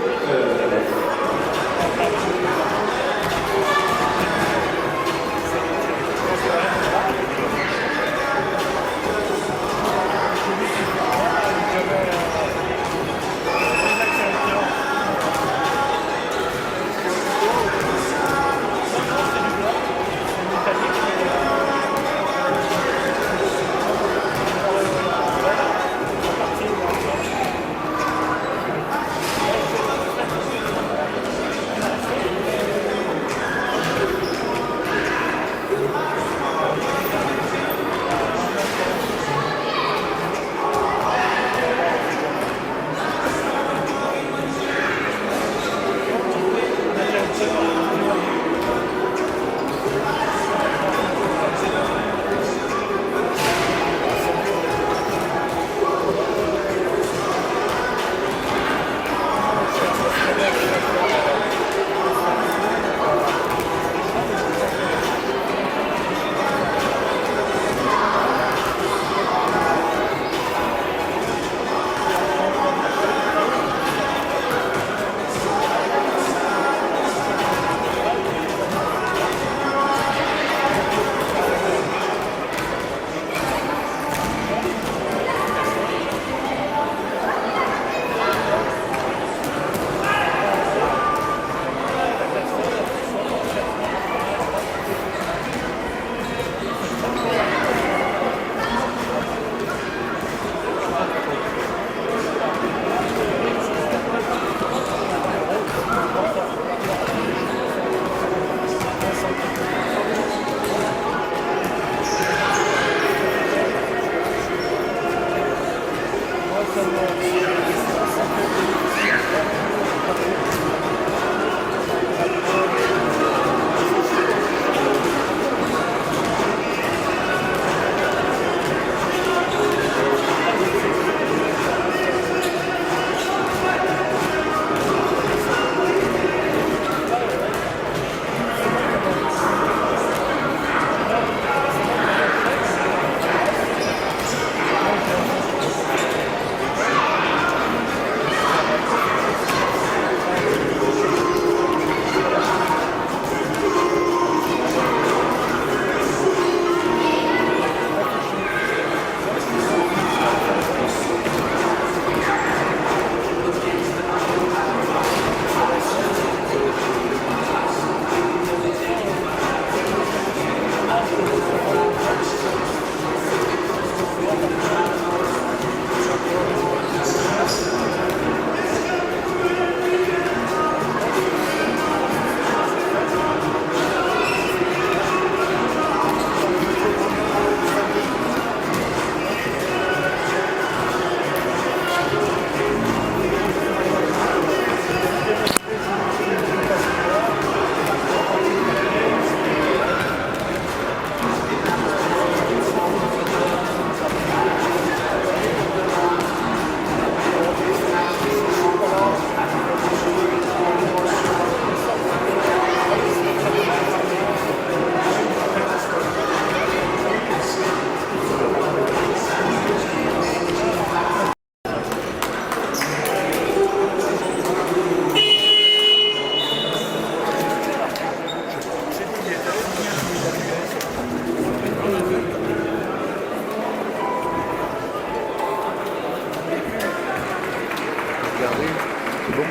bon.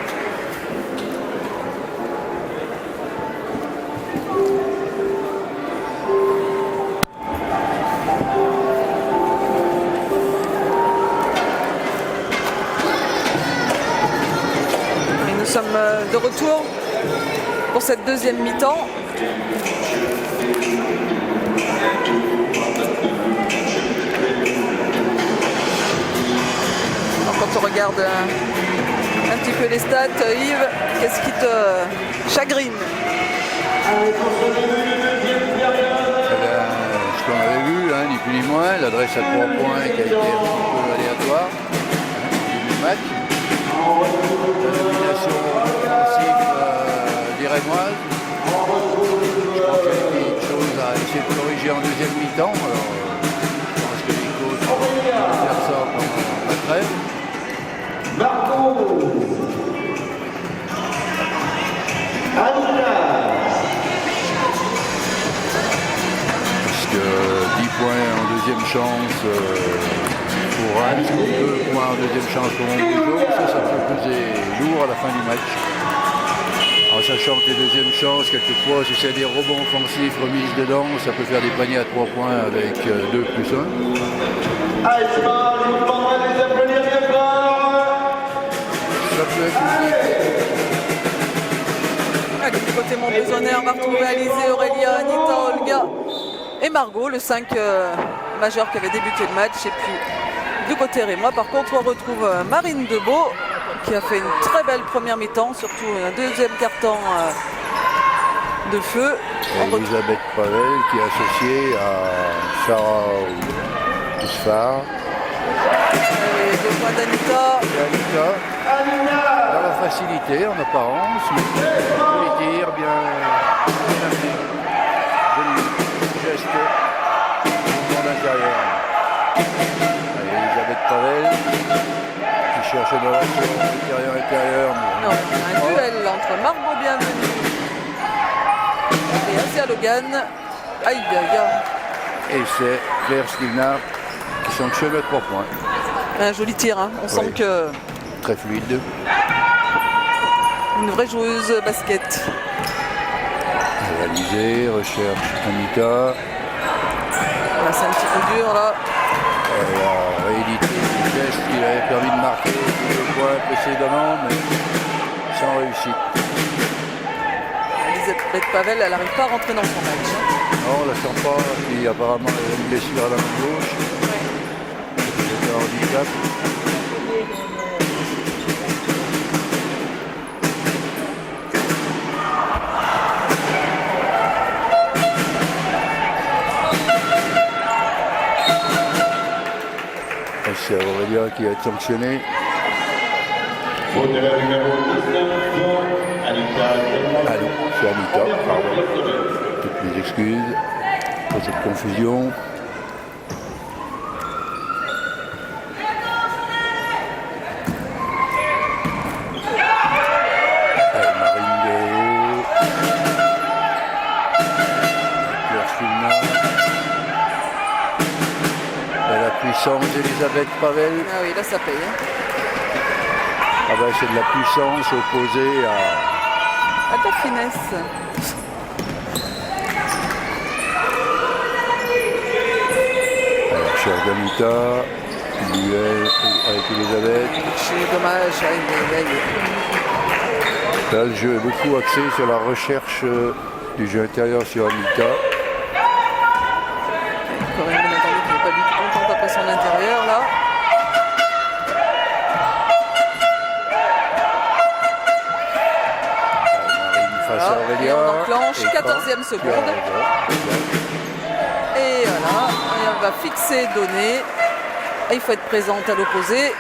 Et nous sommes de retour pour cette deuxième mi-temps. Quand on regarde un petit peu les stats, Yves, qu'est-ce qui te chagrine? Ce qu'on avait vu, hein, ni plus ni moins, l'adresse à 3 points qui a été un petit peu aléatoire au début du match. La domination offensive des Rémoises. Je pense qu'il y a quelque chose à essayer de corriger en deuxième mi-temps. Alors, je pense que les coachs vont faire ça pendant la trêve. Marco Anita. Parce que 10 points en deuxième chance pour Reims, 2 points en deuxième chance pour Montbougeot, ça peut peser lourd à la fin du match. En sachant que les deuxièmes chances, quelquefois, si c'est des rebonds offensifs remises dedans, ça peut faire des paniers à 3 points avec 2 plus 1. Aïsma, je vous demanderai de les applaudir bien fort. Ça peut être compliqué. Allez, du côté Montbrisonnais, on va retrouver Alizé, Aurélia, Anita, Olga et Margot, le 5 majeur qui avait débuté le match. Et puis du côté Rémois, par contre, on retrouve Marine Debeau qui a fait une très belle première mi-temps, surtout un deuxième quart-temps de feu. Et Elisabeth Pavel qui est associée à Sarah Ousfar. Et 2 points d'Anita. Anita, dans la facilité en apparence, mais tous les tirs bien amenés. Joli geste au mouvement d'intérieur. Elisabeth Pavel qui cherche une relation intérieur. Non, un duel entre Margot Bienvenue et Asia Logan. Aïe aïe aïe. Et c'est Claire Stivnard qui sanctionne à 3 points. Un joli tir, hein. On sent que Très fluide. une vraie joueuse basket. Réalisé, recherche Anita. Voilà, c'est un petit peu dur là. La réédité du geste qui avait permis de marquer 2 points précédemment, mais sans réussite. Elisabeth Pavel, elle n'arrive pas à rentrer dans son match. Non, on la sent pas, puis apparemment elle a une blessure à la main gauche. C'est un handicap. Et c'est Aurélia qui va être sanctionnée. Faute de la numéro 19, Anita. Ah non, c'est Anita, pardon. Toutes mes excuses pour cette confusion. Marine Debeau. Claire Stivnard. La puissance d'Elisabeth Pavel. Ah oui, là ça paye. Hein. Ah ben, c'est de la puissance opposée à... À ta finesse. Alors, cher Danita, duel avec Elisabeth. C'est dommage. Aïe, aïe, aïe. Là, le jeu est beaucoup axé sur la recherche du jeu intérieur sur Anita. Corinne Benatardi qui n'est pas du tout contente après son intérieur là. Marine face à Aurélia. Et on enclenche, Et 14e seconde. Et voilà, et on va fixer, donner. Et il faut être présente à l'opposé.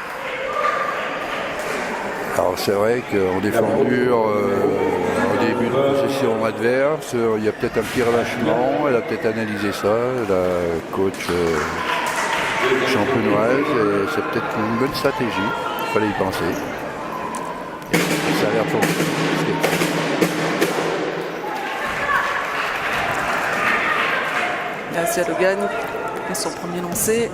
Alors c'est vrai qu'en défendure, au début de possession adverse, il y a peut-être un petit relâchement. Elle a peut-être analysé ça, la coach champenoise. Et c'est peut-être une bonne stratégie. Il fallait y penser. Et ça a l'air de fonctionner. Asia Logan et son premier lancé.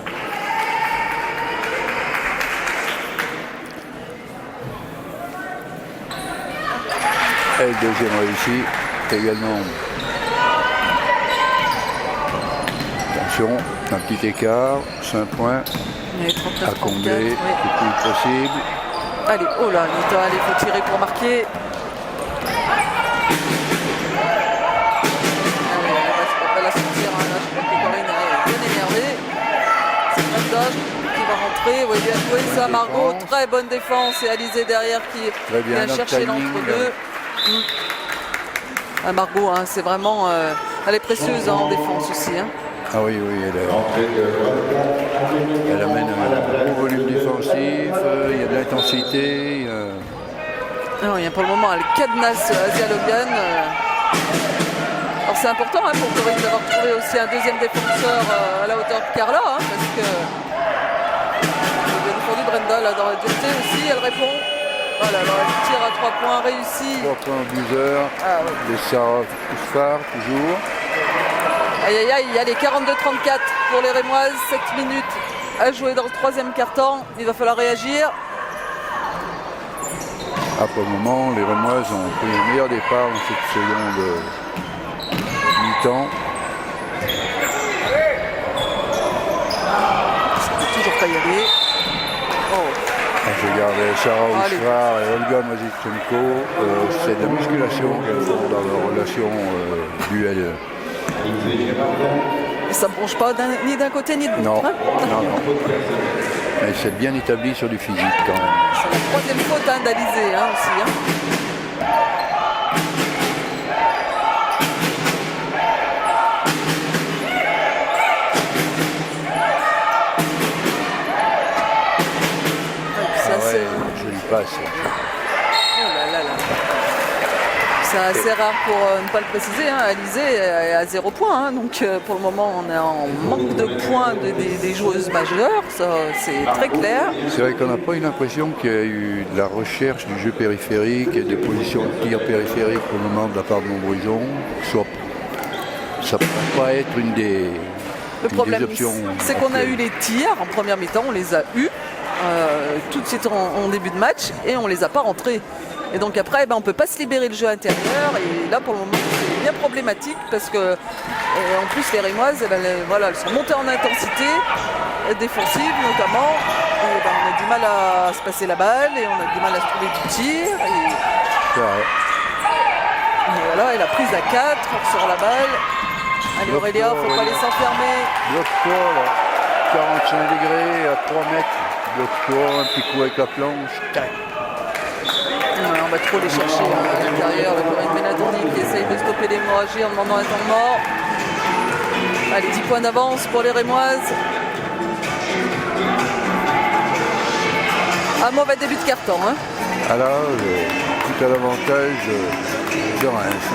Et le deuxième réussi également. Attention, un petit écart, 5 points Il y a 39, à combler, 34, oui. le plus possible. Allez, oh là, Anita, allez, il faut tirer pour marquer. Elle va la sortir, hein, là, je crois que Corinne est bien énervée. C'est Brenda qui va rentrer, oui, bien joué ça, Margot, très bonne défense, et Alizé derrière qui Très bien, vient dans le chercher timing. l'entre-deux. Ah, Margot, hein, c'est vraiment, elle est précieuse hein, en défense aussi. Hein. Ah oui, elle amène un gros volume défensif, il y a de l'intensité. Non, il y a pour le moment, elle cadenasse Asia Logan. Alors c'est important hein, pour Corinne d'avoir trouvé aussi un deuxième défenseur à la hauteur de Carla, hein, parce que elle a bien défendu Brenda là, dans la dureté aussi, elle répond. Voilà, alors elle tire à 3 points réussi. 3 points au buzzer, Ah, ouais. de Sarah Ousfar toujours. Aïe aïe aïe, allez 42-34 pour les Rémoises, 7 minutes à jouer dans le troisième quart-temps, il va falloir réagir. Pour le moment, les Rémoises ont pris le meilleur départ dans cette seconde mi-temps. Ça peut toujours pas y aller. Oh. Je regardais Sarah Ousfar et Olga Mazichenko, c'est de la musculation qu'elles font dans leur relation duel. Et ça ne bronche pas ni d'un côté ni de l'autre. Non, Hein. non. Mais c'est bien établi sur du physique quand même. C'est la troisième faute hein, d'Alizé hein, aussi. Hein. Je lui passe. Oh là là là. C'est assez rare pour ne pas le préciser. Hein. Alizé est à 0 points. Hein. Donc pour le moment, on est en manque de points des joueuses majeures. Ça, c'est très clair. C'est vrai qu'on n'a pas eu l'impression qu'il y a eu de la recherche du jeu périphérique et des positions de tir périphériques au moment de la part de Montbrison. Ça ne peut pas être une des options. C'est qu'on a eu les tirs en première mi-temps, on les a eus tout de suite en début de match et on les a pas rentrés. Et donc après, on ne peut pas se libérer le jeu intérieur. Et là, pour le moment, c'est bien problématique parce que, en plus, les Rémoises, elles sont montées en intensité, défensive notamment. Et on a du mal à se passer la balle et on a du mal à se trouver du tir. Et voilà, et la prise à 4 sur la balle. Allez Aurélia, faut pas les s'enfermer. Bloque-toi là, 45 degrés à 3 mètres. Bloque-toi, un petit coup avec la planche. Tac. On va trop les chercher à l'intérieur. Corinne Benatondi qui essaye de stopper l'hémorragie en demandant un temps mort. Allez, 10 points d'avance pour les Rémoises. Un mauvais début de carton. Hein. Ah là, tout à l'avantage de Reims.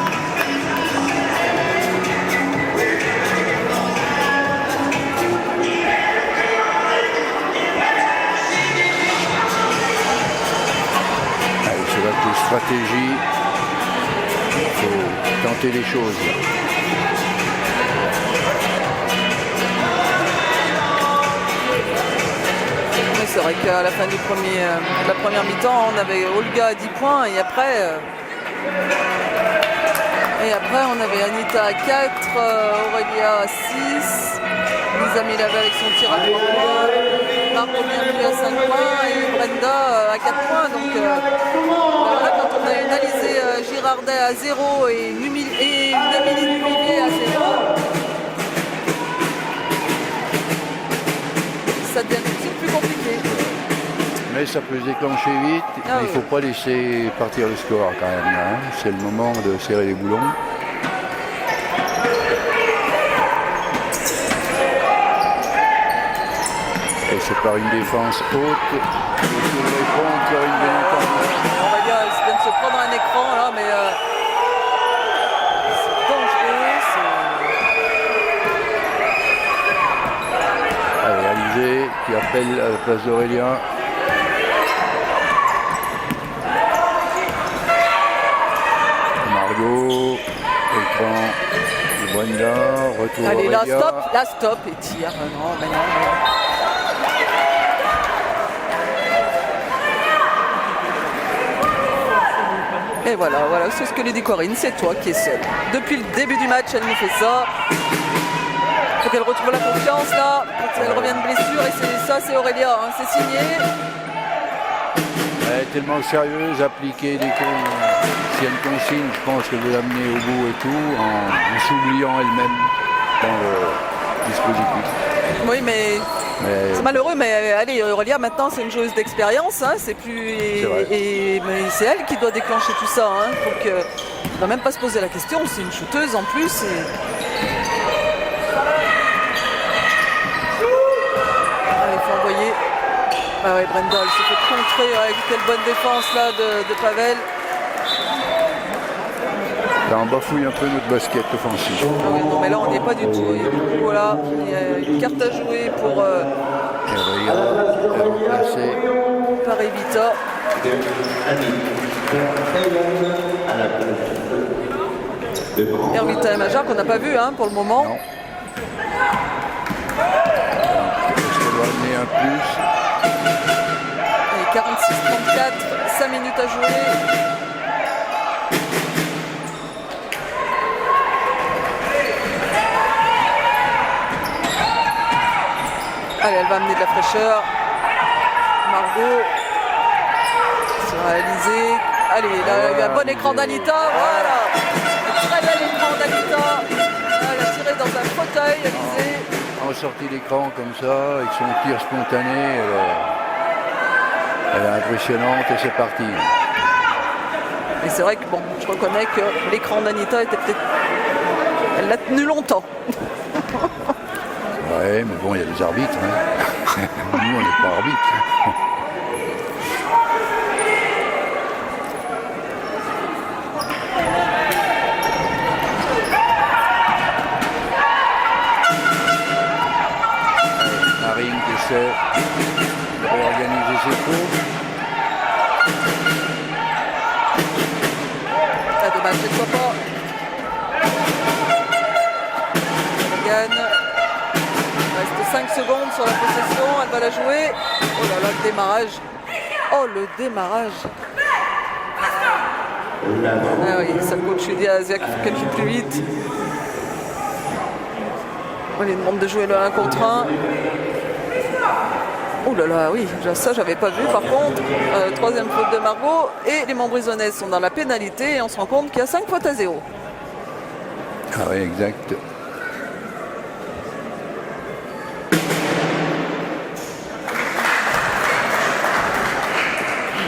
C'est la stratégie, il faut tenter les choses. Oui, c'est vrai qu'à la fin de la première mi-temps, on avait Olga à 10 points et après on avait Anita à 4, Aurélia à 6, Lisa Milavé avec son tir à 3 points, Marco Bianchi à 5 points et Brenda à 4 points. Donc voilà, quand on a une Alizé Girardet à 0 et une Amélie Numivier à 0, ça devient tout de suite plus compliqué. Mais ça peut se déclencher vite, mais il ne faut pas laisser partir le score quand même. Hein. C'est le moment de serrer les boulons. Et c'est par une défense haute que répond Corinne Benatondi. On va dire, elle vient de se prendre un écran là, mais c'est dangereux. Allez, Alizé qui appelle à la place d'Aurélien. Margot, écran de Brenda, retour allez, Aurélia. là stop et tire. Non, mais non. Et voilà, c'est ce que lui dit Corinne, c'est toi qui es seule. Depuis le début du match, elle nous fait ça. Il faut qu'elle retrouve la confiance là, quand elle revient de blessure, et c'est Aurélia, hein, c'est signé. Elle est tellement sérieuse, appliquer des s'il y a une consigne, je pense qu'elle veut l'amener au bout et tout, en s'oubliant elle-même dans le dispositif. Oui, mais c'est malheureux, mais allez, Aurélia maintenant c'est une joueuse d'expérience, hein, c'est plus mais c'est elle qui doit déclencher tout ça, hein, donc elle ne va même pas se poser la question, c'est une shooteuse en plus. Il faut envoyer. Ah ouais, Brenda, elle se fait contrer avec quelle bonne défense là de Pavel. Là, on bafouille un peu notre basket offensif. Oui, non, mais là, on n'y est pas du tout. Voilà, il y a une carte à jouer pour remplacer par Evita. Ervita et Majar qu'on n'a pas vu hein, pour le moment. Non. Est-ce qu'elle va amener un plus? Et 46-34, 5 minutes à jouer. Allez, elle va amener de la fraîcheur. Margot sera Alizé. Allez, là, il y a un bon écran d'Anita. Voilà. Un très bel écran d'Anita. Elle a tiré dans un fauteuil, Alizé. En sortie d'écran comme ça, avec son tir spontané, elle est impressionnante et c'est parti. Et c'est vrai que bon, je reconnais que l'écran d'Anita était peut-être. Elle l'a tenu longtemps. Ouais, mais bon, il y a des arbitres. Hein. Nous, on n'est pas arbitres. Marine qui essaie de réorganiser ses troupes. Ah, dommage, cette fois pas. Morgane. Il reste 5 secondes sur la possession, elle va la jouer. Oh là là, le démarrage. Oh, le démarrage. Ah oui, sa coach lui dit à Asia qu'il faut qu'elle joue plus vite. On lui demande de jouer le 1 contre 1. Oh là là, oui, ça j'avais pas vu par contre. Troisième faute de Margot. Et les Montbrison sont dans la pénalité et on se rend compte qu'il y a 5 fautes à 0. Ah oui, exact.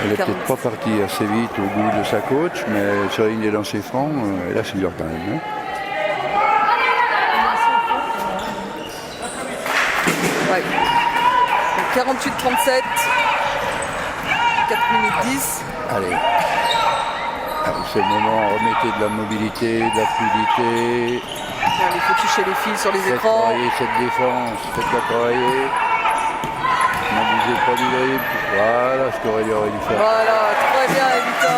Elle n'est peut-être pas partie assez vite au goût de sa coach, mais elle se réunit dans ses francs, et là c'est dur quand même. Hein. Ouais. 48-37. 4 minutes 10. Allez. C'est le moment, remettez de la mobilité, de la fluidité. Allez, il faut toucher les fils sur les Faites écrans. travailler cette défense, faites-la travailler. N'abusez pas du dribble. Voilà ce qu'Aurélia aurait dû faire. Voilà, très bien Evita.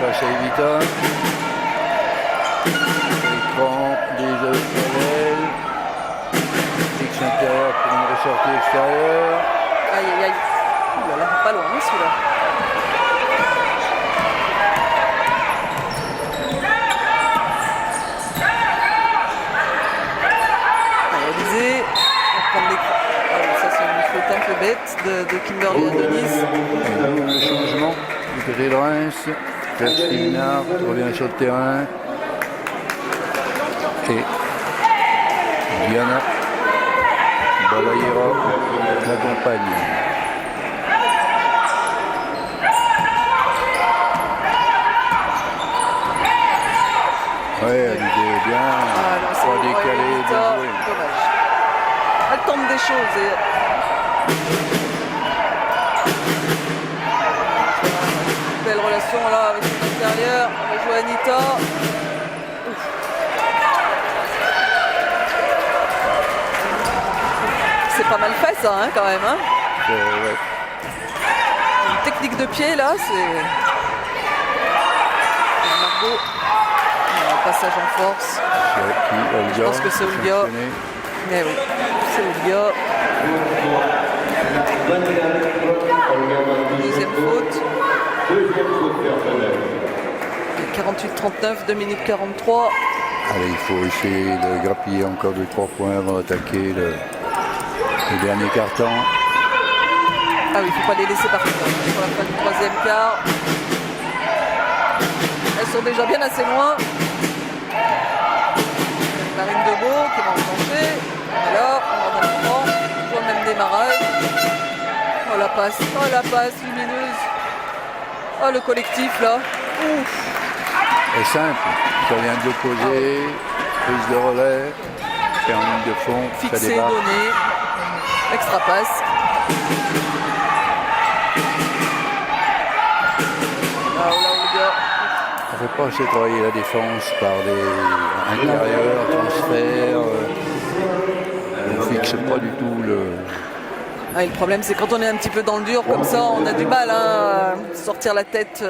Face à Evita. Écran des Australiens. Fixe intérieur pour une ressortie extérieure. Aïe aïe aïe. Ouh là là, pas loin hein, celui-là. Allez, Alizé. On va prendre l'écran. Ah oui, ça c'est une faute un peu bête de Kimberly et Denise. Le changement du côté de Reims. Claire Stilnard revient sur le terrain. Et Diana Balayera l'accompagne. Ouais, elle est bien. Ah non, c'est Pas décalé, Evita. bien joué. Dommage. Elle tente des choses et... Belle relation là avec son intérieur. On va jouer Anita. Ouf. C'est pas mal fait ça hein, quand même. Hein. Ouais. Une technique de pied là, c'est... Margot. Un passage en force. C'est qui, Olga, Je pense que c'est Olga. sanctionné. Mais oui, c'est Olga. Deuxième faute. Deuxième faute personnelle. 48-39, 2 minutes 43. Allez, il faut essayer de grappiller encore 2-3 points avant d'attaquer le dernier carton. Ah oui, il ne faut pas les laisser partir. Pour la fin du troisième quart. Elles sont déjà bien assez loin. Marine Debeau qui va enclencher. Voilà, on en a le temps. Toujours le même démarrage. Oh la passe lumineuse. Oh le collectif là. Ouf. C'est simple, ça vient de l'opposé, prise de relais, et en ligne de fond, ça Fixé, débarque. donné. Extra passe. Ah, là, Olga. On ne fait pas assez travailler la défense par des intérieurs, transferts. On ne fixe pas du tout le... Ah, et le problème, c'est quand on est un petit peu dans le dur comme ça, on a du mal à sortir la tête.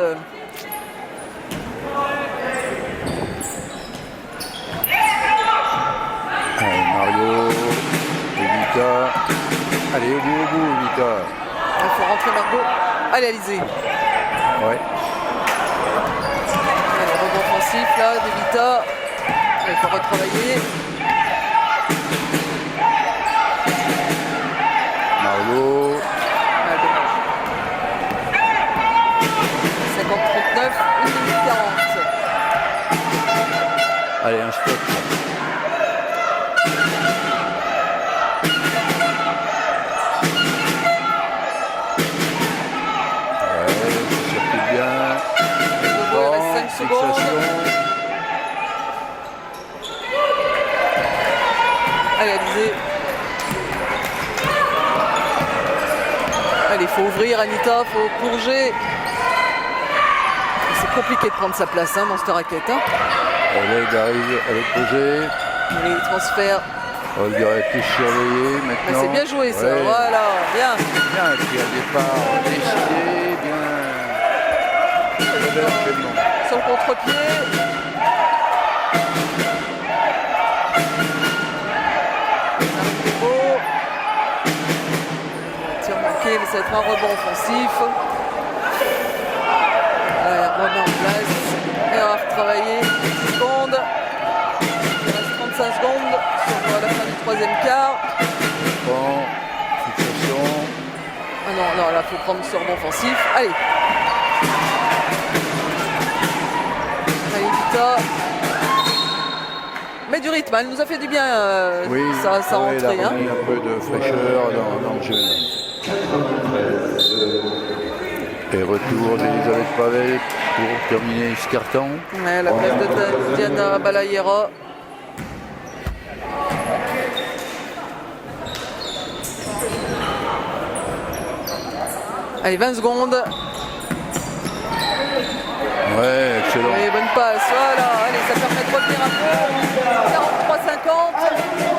Allez, Mario, Evita. Allez, au bout, Evita. Il faut rentrer Margot. Allez, Alizé. Ouais. Allez, rebond offensif là, d'Evita. Il faut retravailler. Mario. Ah, dommage. 50-39, 1 minute 40. Allez, un stop. Secondes. Allez, Alizé. Allez, il faut ouvrir, Anita, il faut plonger. C'est compliqué de prendre sa place dans cette raquette. Oleg arrive à l'opposé. Les transferts. Olga est plus surveillée maintenant. C'est bien joué ça, Ouais. voilà, bien. Bien, et puis un départ décidé, bien. Très belle enchaînement. Sur le contre-pied. Marine Debeau. Tir manqué, mais ça va être un rebond offensif. Allez, remet en place. Et on va retravailler 10 secondes. Il reste 35 secondes sur la fin du troisième quart. Bon, fixation. Ah non, là, il faut prendre ce rebond offensif. Allez. Allez, Vita. Mais du rythme, elle nous a fait du bien, Oui, ça oui, elle a rentré. Hein. remis un peu de fraîcheur dans le jeu. Et retour d'Elisabeth Pavel pour terminer ce carton. Ouais, la place de Diana Balayera. Allez, 20 secondes. Ouais, excellent. Allez, bonne passe, voilà. Allez, ça permet de revenir un peu. 43-50.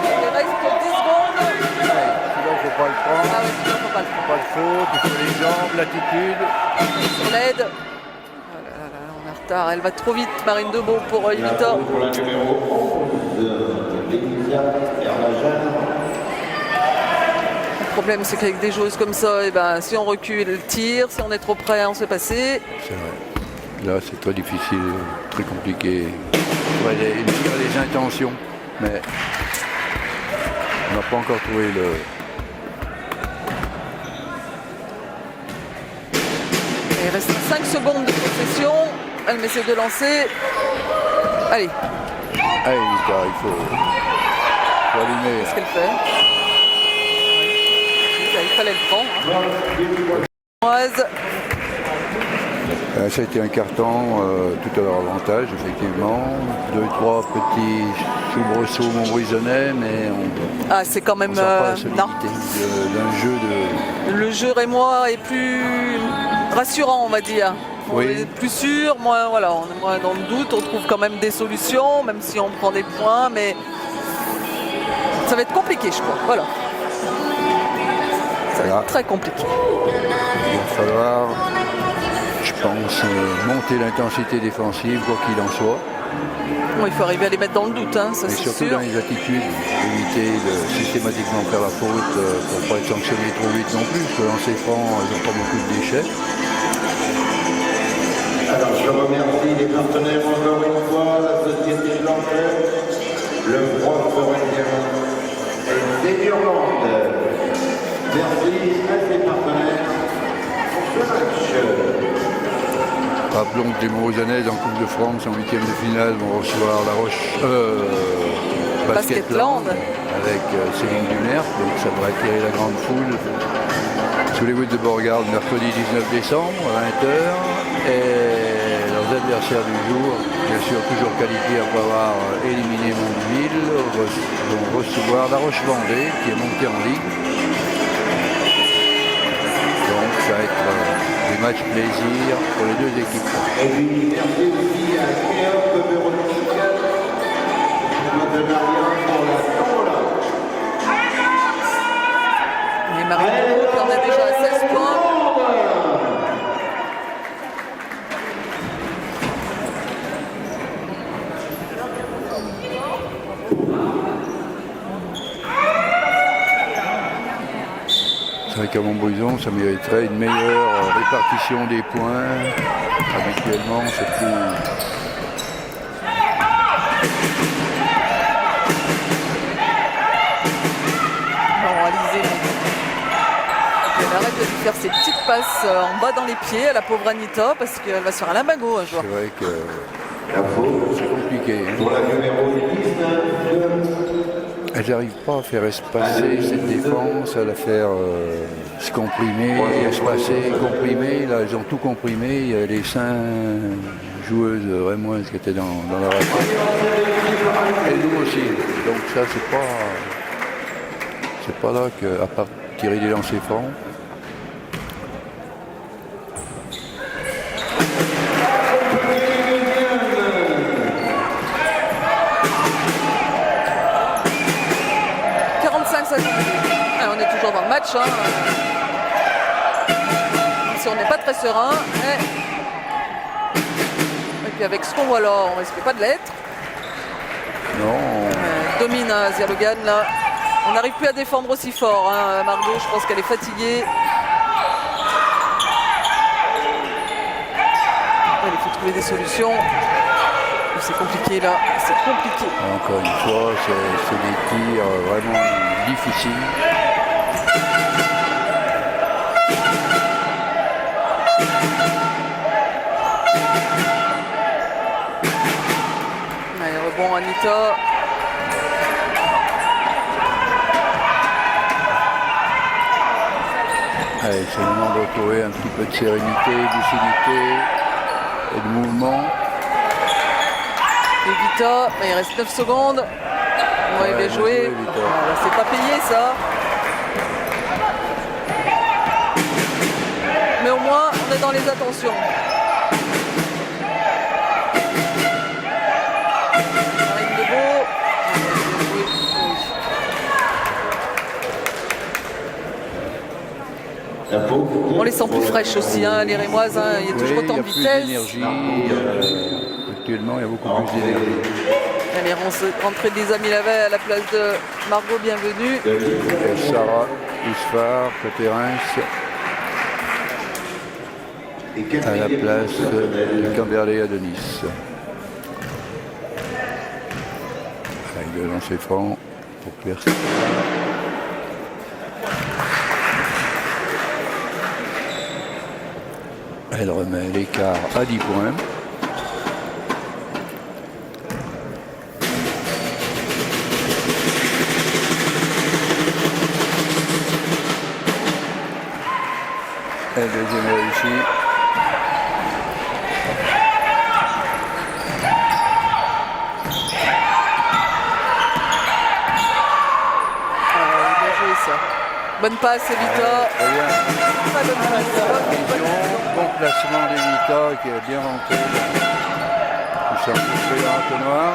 Il reste 10 secondes. Celui-là, il ne faut pas le prendre. Ah oui, sinon, faut pas le prendre. Pas de faute, il faut les jambes, l'attitude. Sur l'aide. Oh là là là, on est en retard. Elle va trop vite, Marine Debeau pour Evita. Pour la numéro 11 de Laetitia Erlagène. Le problème, c'est qu'avec des joueuses comme ça, eh ben, si on recule le tir, si on est trop près, on se fait passer. C'est vrai. Là, c'est très difficile, très compliqué. Ouais, les intentions, mais on n'a pas encore trouvé le... Il reste 5 secondes de possession. Elle essaie de lancer. Allez, Allez, Vita, il faut allumer. qu'est-ce qu'elle fait? Il fallait le prendre. Ça a été un carton tout à leur avantage, effectivement. 2-3 petits soubresauts montbrison-nais, mais Ah, c'est quand on même. sent pas la Non. solidité d'un jeu de... Le jeu rémois est plus rassurant, on va dire. On Oui. est plus sûr, moins, voilà, on est moins dans le doute. On trouve quand même des solutions, même si on prend des points, mais ça va être compliqué, je crois. Voilà. Ça va Voilà. être très compliqué. Il va falloir, je pense, monter l'intensité défensive, quoi qu'il en soit. Bon, il faut arriver à les mettre dans le doute, hein, ça Et c'est surtout sûr. dans les attitudes, éviter de systématiquement faire la faute pour ne pas être sanctionné trop vite non plus, parce que lancer franc, ils n'ont pas beaucoup de déchets. Alors, je remercie les partenaires encore une fois, la Société Blanquet, le Prof Aurélien et Seniorland. Merci à ces partenaires pour ce match. Rappelons que les Morozanaises en Coupe de France, en 8e de finale, vont recevoir la Roche Basketland avec Céline Dumert, donc ça devrait attirer la grande foule sous les voûtes de Borgard mercredi 19 décembre à 20h. Et leurs adversaires du jour, bien sûr toujours qualifiés après avoir éliminé Mondeville, vont recevoir la Roche-Vendée qui est montée en ligue. Donc ça va être des matchs plaisir pour les deux équipes. Et puis, merci aussi à Kéop Véronique, partenariat pour la tombola. Les Marines de Haute, on est déjà à 16 points. C'est vrai qu'à Montbrison, ça mériterait une meilleure répartition des points. Habituellement, c'est plus... Non, Alizé, elle arrête de lui faire ses petites passes en bas dans les pieds à la pauvre Anita parce qu'elle va se faire un limbago un jour. C'est vrai que La faute c'est compliqué. Hein. pour la numéro 19. Elles n'arrivent pas à faire espacer cette défense, à la faire se comprimer, espacer, comprimer. Là, elles ont tout comprimé. Il y a les 5 joueuses rémoises qui étaient dans la raquette. Et nous aussi. Donc ça, c'est pas là qu'à part tirer des lancers francs. On est toujours dans le match, hein. Même si on n'est pas très serein. Et puis avec ce qu'on voit là, on risque pas de l'être. Non. Domine Zialogan là. On n'arrive plus à défendre aussi fort. Hein. Margot, je pense qu'elle est fatiguée. Il faut trouver des solutions. C'est compliqué là, c'est compliqué. Encore une fois, c'est des tirs vraiment difficiles. Allez, rebond Anita. Allez, c'est le moment de retrouver un petit peu de sérénité, de lucidité et de mouvement. Et Vita, il reste 9 secondes. Ouais, bien joué. Voilà, c'est pas payé ça. Mais au moins, on est dans les attentions. Marine Debeau. On les sent plus fraîches aussi, hein, les Rémoises. Hein. Il y a toujours autant de vitesse. Il y a plus d'énergie. Actuellement, il y a beaucoup plus d'énergie. Allez, rentrée des amis Lavet à la place de Margot, bienvenue. Et Sarah Ousfar, côté Reims, à la place de Camberley à Denis. Avec le lancer franc pour Claire. Elle remet l'écart à 10 points. Et deuxième réussi. Bien joué ça. Bonne passe, Evita. Très bien. Pas bonne passe. Bon placement d'Evita qui est bien rentré. Ils sont poussés dans l'entonnoir.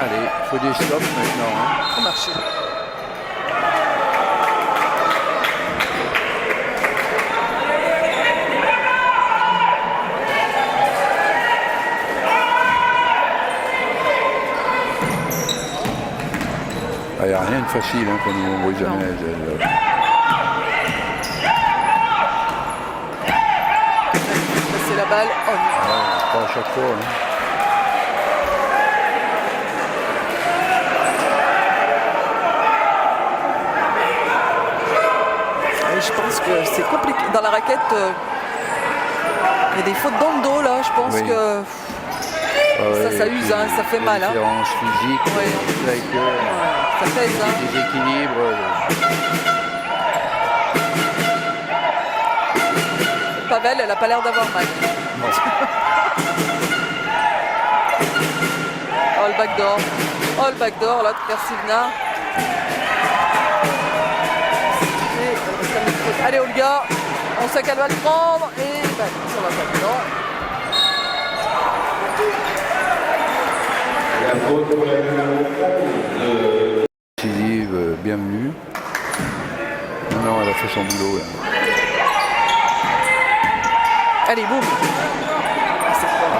Allez, il faut des stops maintenant. Hein. Ça marche. facile hein, pour nous Montbrésonnaises. C'est la balle. Oh, Pas à chaque fois. Hein. et je pense que c'est compliqué. Dans la raquette, il y a des fautes dans le dos là. Je pense Oui. que ça use, hein, ça fait mal. La différence physique, Oui. avec Ça pèse. Hein. des déséquilibres. Pavel, elle n'a pas l'air d'avoir mal. Oh le backdoor. Oh le backdoor là de Persivna. Allez Olga, on sait qu'elle va le prendre et bah, ça va pas dedans. La faute pour la numéro 11. Décisive, bienvenue. Non, elle a fait son boulot. Là. Allez, boum. C'est court.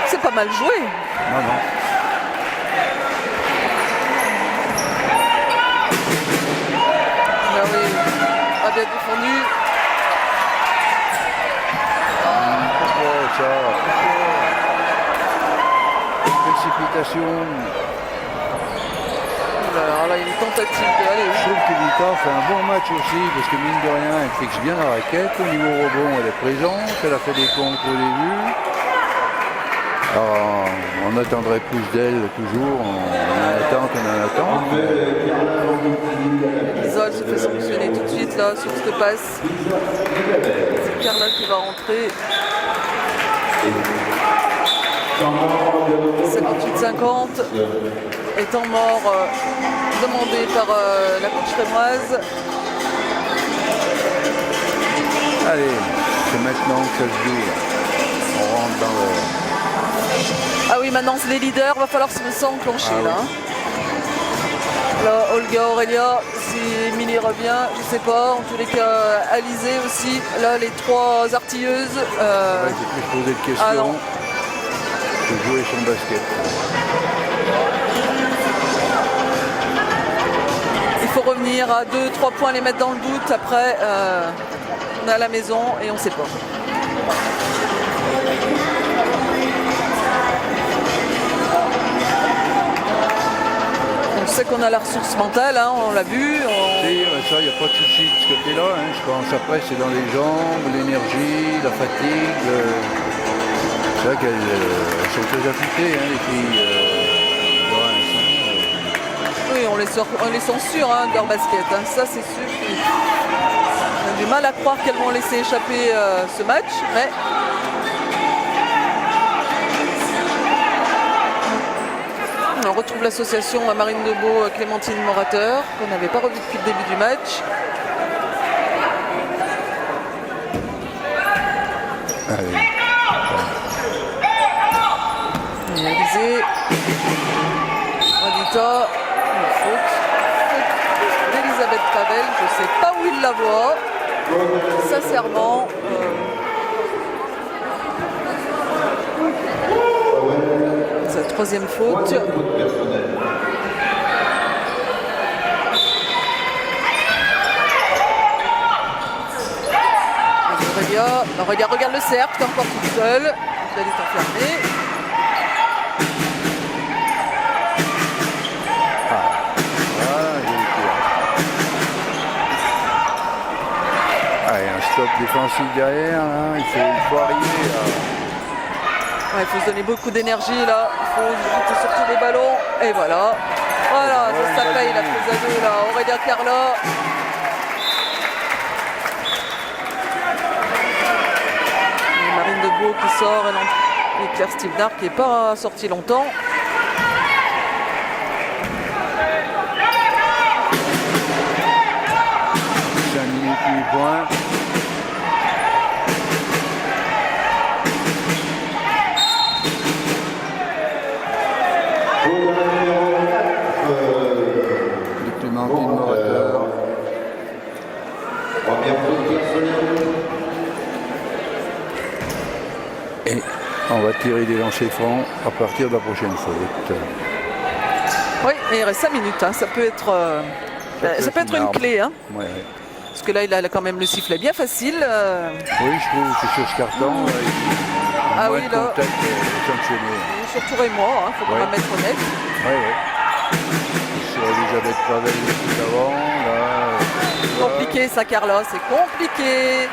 C'est pas mal joué. Non. Ah oui, pas bien défendu. Pourquoi ça? Précipitation. Alors là, il y a une tentative de aller. Je trouve que Vita fait un bon match aussi parce que mine de rien, elle fixe bien la raquette. Au niveau rebond, elle est présente. Elle a fait des contres au début. Alors, on attendrait plus d'elle toujours. On en attend. Isol se fait sanctionner tout de suite là sur cette passe. C'est Carla qui va rentrer. 58-50. Et temps mort demandé par la coach rémoise. Allez, c'est maintenant que ça se joue. On rentre dans le... Ah oui, maintenant c'est les leaders, va falloir se enclencher Ah là. oui. Là, Olga, Aurélia, si Émilie revient, je sais pas. En tous les cas, Alizé aussi. Là, les trois artilleuses. Ouais, j'ai plus posé de questions. Ah non. De jouer son basket. Il faut revenir à 2-3 points, les mettre dans le doute. Après, on est à la maison et on sait pas. On sait qu'on a la ressource mentale, hein, on l'a vu. Si, ça, il n'y a pas de souci de ce côté-là. Hein. Je pense après, c'est dans les jambes, l'énergie, la fatigue. C'est vrai qu'elles sont très affûtées, hein, les filles. Oui, on les censure hein, de leur basket, hein. Ça c'est sûr. On a du mal à croire qu'elles vont laisser échapper ce match, mais on retrouve l'association à Marine Debeau, Clémentine Morateur, qu'on n'avait pas revu depuis le début du match. Allez. Alizé, Anita, une faute d'Elisabeth Pavel, je ne sais pas où il la voit, sincèrement. Sa troisième faute. Aurélia regarde le cercle, qui est encore toute seule. Elle est enfermée. Allez, un stop défensif derrière, hein. Il faut arriver à... Ouais, il faut se donner beaucoup d'énergie là. Il faut jeter surtout les ballons. Et voilà. Voilà, ça paye la prise à deux là. Aurélia Carla. Et Marine Debeau qui sort et Claire Stevenard qui n'est pas sortie longtemps. Point. De Clémentine Morateur. Et on va tirer des lancers francs à partir de la prochaine faute. Oui, mais il reste 5 minutes. Hein. Ça peut être une arme. clé. Hein. Ouais, ouais. Parce que là, il a quand même le sifflet bien facile. Oui, je trouve que sur ce carton, Ah moins oui, de là. contact sanctionné. Surtout Raymond, il faut quand Ouais. même être honnête. Ouais, ouais. Sur Elisabeth Pavel tout avant, là. Compliqué ça, Carla, c'est compliqué.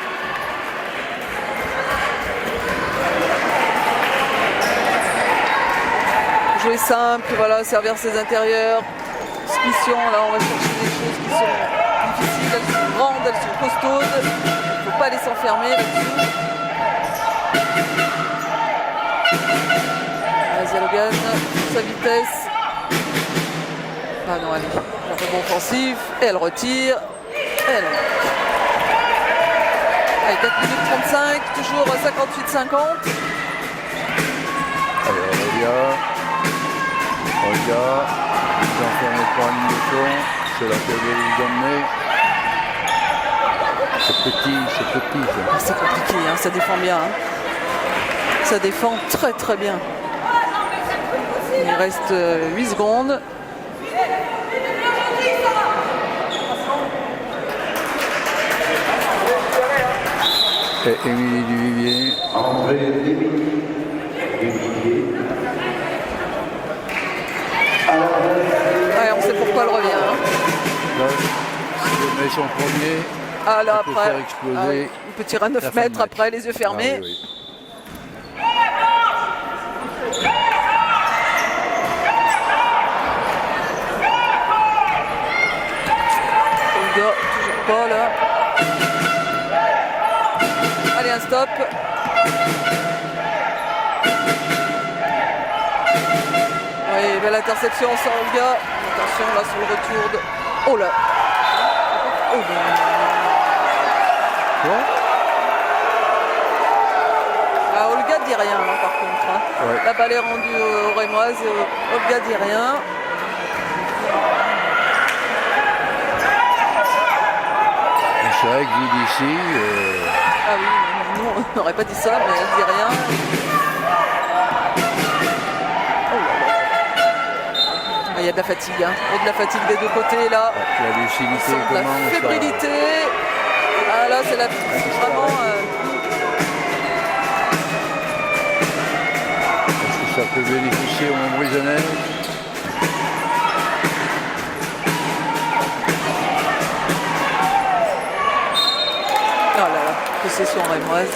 Jouer simple, voilà, servir ses intérieurs. Mission, là, on va chercher des choses qui sont difficiles, elles sont grandes, elles sont costaudes. Il ne faut pas les s'enfermer là-dessus. Vas-y, Logan, sa vitesse. Ah non, allez, un rebond offensif, et elle retire. Et elle marque. Allez, 4 minutes 35, toujours 58-50. Allez, Aurélia, ils enferment pas en ligne de fond, c'est la qu'elle veut les emmener. C'est petit. Ça. Ah, c'est compliqué, hein, ça défend bien. Hein. Ça défend très très bien. Il reste 8 secondes. Et Émilie Duvivier. André Duvivier. Ouais, on sait pourquoi elle revient. Hein. Là, si met son premier, Ah là, peut après, faire exploser il peut tirer à 9 la fin de mètres match. après, les yeux fermés. Ah, oui, oui. Olga, toujours pas là. Allez, un stop. Oui, belle interception sans Olga. Attention là sur le retour de. Oh là. Oh là. Quoi Ah, Olga dit rien hein, par contre. Hein. Ouais. La balle est rendue aux Rémoises. Olga dit rien. Et c'est vrai que vu d'ici, Ah oui, nous on n'aurait pas dit ça, mais elle dit rien. Oh là là. Ah, il y a de la fatigue, hein. Il y a de la fatigue des deux côtés là. la lucidité Sans de la commence fébrilité. Ah là, c'est vraiment. Est-ce que ça peut bénéficier au Montbrisonnais? Oh là là, possession rémoise.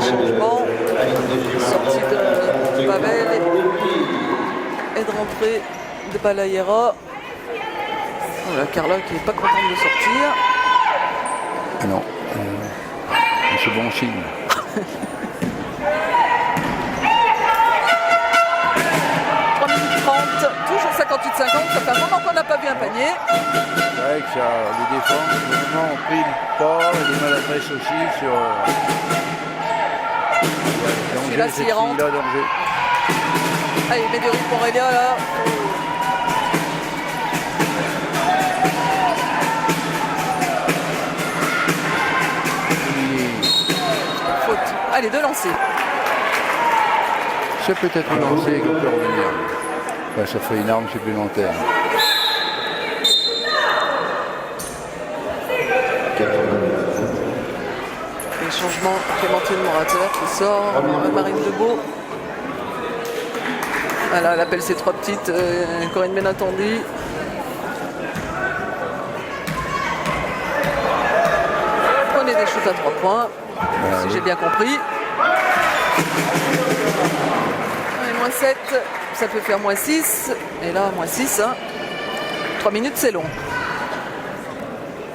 Changement. Sortie de Pavel et de rentrée de Balayera. Oh là, Carla qui n'est pas contente de sortir. Ah non, mais c'est bon signe. Toujours 58-50, ça fait un moment qu'on n'a pas vu un panier. C'est vrai que ça, les défenses, vraiment, ont pris le pas, et les maladresses aussi sur... Celui-là, danger, s'il cette rentre. fille-là, danger. Allez, il met des rues pour Aurélia là. Faute. Allez, deux lancers. C'est peut-être un lancer qui peut revenir. Ben, ça fait une arme supplémentaire. Les changements, Clémentine Morateur qui sort, Marine Debeau. Voilà, elle appelle ses trois petites, Corinne Benatandi. Prenez des shoots à 3 points, si j'ai bien compris. Allez, moins 7, ça peut faire moins 6. Et là, moins 6. Hein. 3 minutes, c'est long.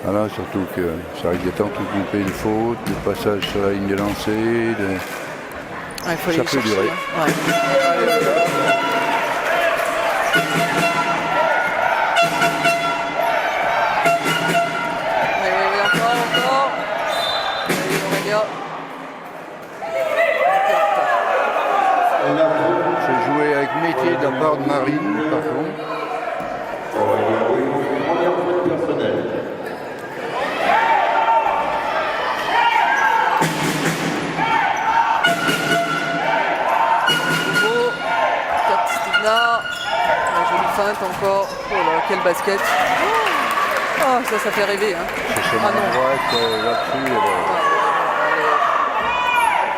Voilà, surtout que ça risque d'être tout coupé de fautes, de passage sur la ligne de lancer. Il faut Ça aller peut chercher. durer. Hein. Ouais. Allez, encore. Allez, Aurélia. C'est joué avec métier de la part de Marine, par contre. feinte encore. Oh là, quel basket. Oh, ça fait rêver. Hein. C'est son Ah non. droite là-dessus.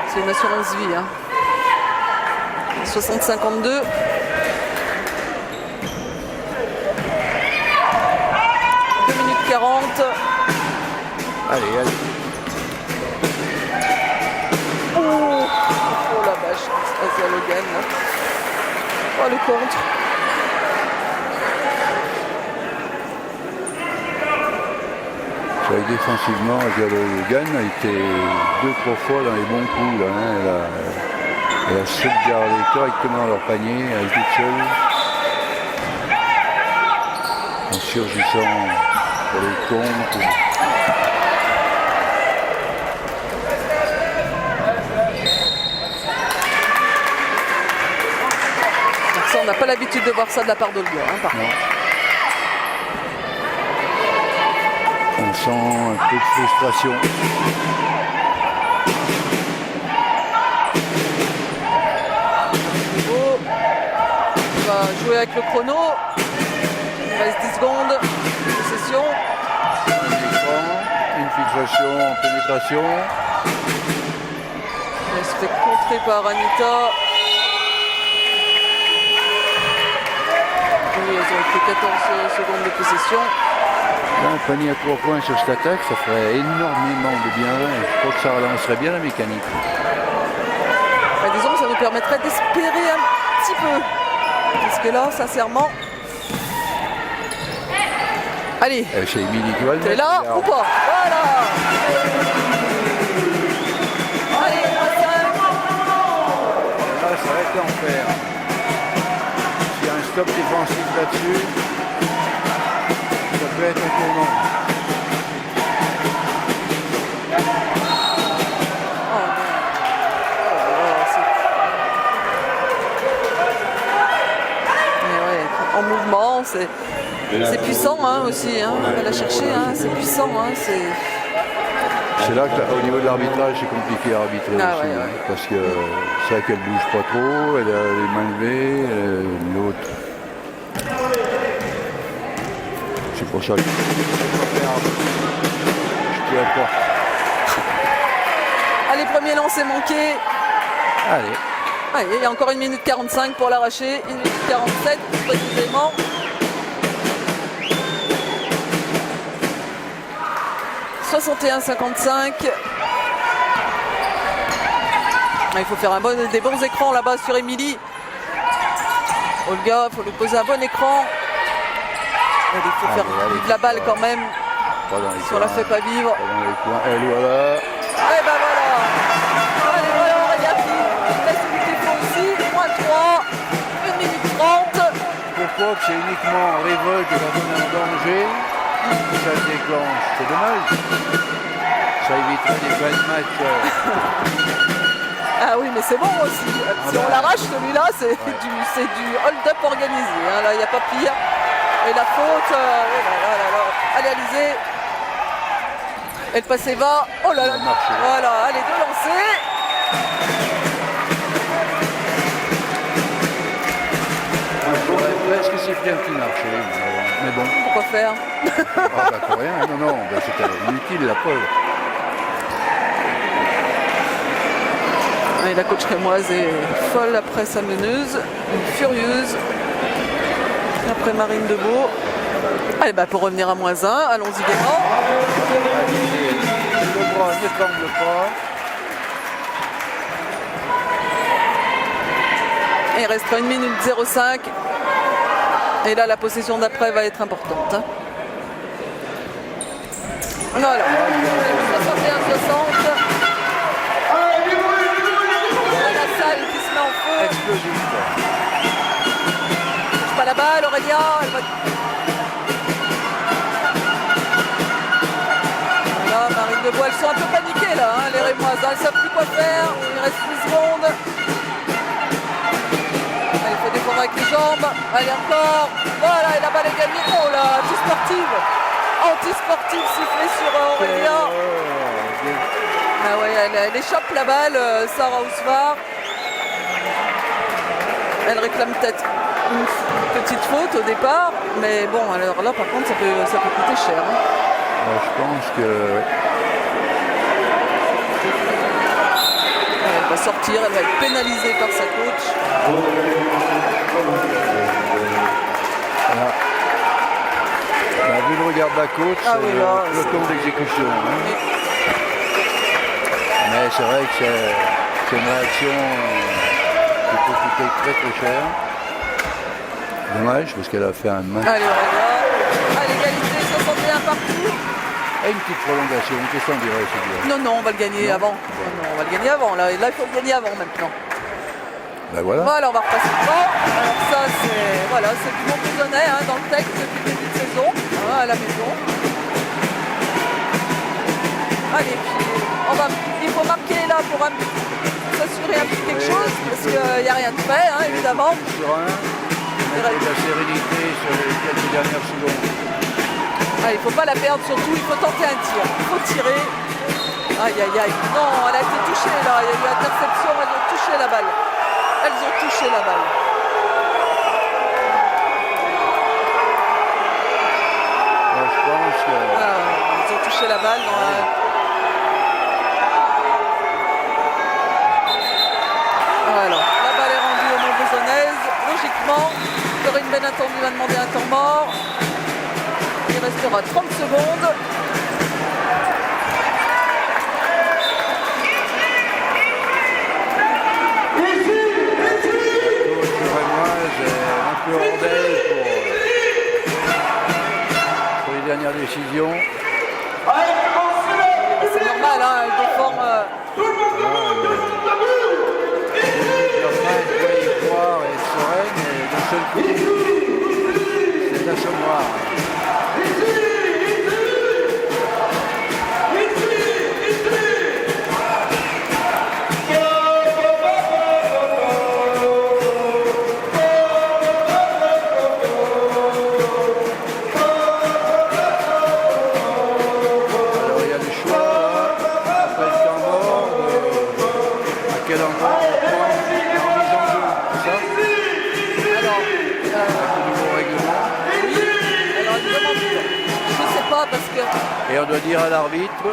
C'est une assurance vie. Hein. 60-52. Minutes 40. Allez. Oh la vache, Asia Logan là. Oh le contre. C'est vrai que défensivement, Asia Logan a été 2-3 fois dans les bons coups. Là, hein. Elle a sauvegardé correctement leur panier, elle est toute seule. En surgissant pour les comptes. Donc ça, on n'a pas l'habitude de voir ça de la part d'Olga. Hein, par contre. On sent un peu de frustration. On va jouer avec le chrono. Il reste 10 secondes. Possession. Une filtration en pénétration. Elle se fait contrer par Anita. Oui, elles ont fait 14 secondes de possession. Là, un panier à 3 points sur cette attaque, ça ferait énormément de bien. Je crois que ça relancerait bien la mécanique. Bah, disons que ça nous permettrait d'espérer un petit peu. Parce que là, sincèrement... Allez, C'est Émilie qui va le t'es mettre, là regarde. ou pas? Voilà. Allez, on passe Là, ça va être l'enfer. S'il y a un stop défensif là-dessus, ça peut être un tournant. Oh non. Oh, mais ouais, en mouvement, c'est puissant hein, aussi. Hein. On va la chercher, hein. C'est puissant. Hein. C'est là qu'au niveau de l'arbitrage, c'est compliqué à arbitrer Ah, aussi. ouais, Hein, ouais. parce que c'est vrai qu'elle bouge pas trop, elle a les mains levées, l'autre. C'est pour ça que je peux pas. Allez, premier lancé manqué. Allez. Allez, il y a encore 1 minute 45 pour l'arracher. 1 minute 47 précisément. « 61-55. » Il faut faire des bons écrans là-bas sur Émilie. Olga, il faut lui poser un bon écran. Il faut faire vivre la balle quand même. Pas dans les Si on la coins, fait pas vivre. pas dans les coins. Elle, voilà. Et ben voilà. Allez, voilà, Aurélia qui fait celui qu'il faut aussi. Moins 3. 1 minute 30. Pourquoi que c'est uniquement en révolte quand on est en danger que ça se déclenche? C'est dommage. Ça éviterait des fins de match. Ah oui, mais c'est bon aussi. Si on l'arrache, celui-là, c'est du hold-up organisé. Hein. Là, il n'y a pas pire. Et la faute, oh là là là. Allez, Alizé. Et le passé va. Oh là là. Voilà, allez, 2 lancers. Est-ce que c'est bien qui marche? Mais bon. Pourquoi faire? Ah bah pour rien. Non, bah, c'était inutile la pauvre. Et la coach rémoise est folle après sa meneuse, furieuse. Après Marine Debeau. Allez, bah pour revenir à -1, allons-y gaiement. Le bras ne tremble pas. Et il restera 1 minute 05. Et là, la possession d'après va être importante. Hein. Voilà. 61-60. La salle qui se met en feu. Explosif. Touche pas la balle, Aurélia. Elle va... Voilà, Marine Debois, elles sont un peu paniquées là, hein, les Rémoises. Elles ne savent plus quoi faire. Il reste 10 secondes. Allez, il faut défendre avec les jambes. Allez, encore. Voilà, et la balle est gagnée. Oh là, anti-sportive. Anti-sportive sifflée sur Aurélia. Ah ouais, elle échappe la balle, Sarah Ousvar. Elle réclame peut-être une petite faute au départ, mais bon, alors là par contre ça peut coûter cher. Hein. Je pense que... Elle va sortir, elle va être pénalisée par sa coach. Voilà. Vu le regard de la coach, Ah oui, là, c'est le peloton d'exécution. Hein. Mais c'est vrai que c'est une réaction qui peut coûter très très cher. Dommage parce qu'elle a fait un match. Allez, Aurélia. À l'égalité, 61 partout. Et une petite prolongation, qu'est-ce qu'on dirait celui-là? Non, on va le gagner avant. Non, on va le gagner avant. Là, il faut le gagner avant maintenant. Ben voilà. Voilà, on va repasser devant. Alors ça, c'est du Montbrisonnais hein, dans le texte depuis le début de saison, hein, à la maison. Allez, il faut marquer là pour s'assurer un petit quelque chose, parce qu'il n'y a rien de fait, hein, évidemment. De la sérénité sur les quelques dernières secondes. Ah, il ne faut pas la perdre, surtout, il faut tenter un tir. Il faut tirer. Aïe, aïe, aïe. Non, elle a été touchée là, il y a eu interception, elles ont touché la balle. Elles ont touché la balle. Je pense que... Elles ont touché la balle dans Alors, la balle est rendue aux Montbrisonnaises. Logiquement, Corinne Benattendu va demander un temps mort. Il restera 30 secondes. Un peu rondelle pour les dernières décisions. C'est normal, hein, elle déforme. Elle doit y croire et être sereine, et d'un seul coup, c'est l'assommoir. Et on doit dire à l'arbitre,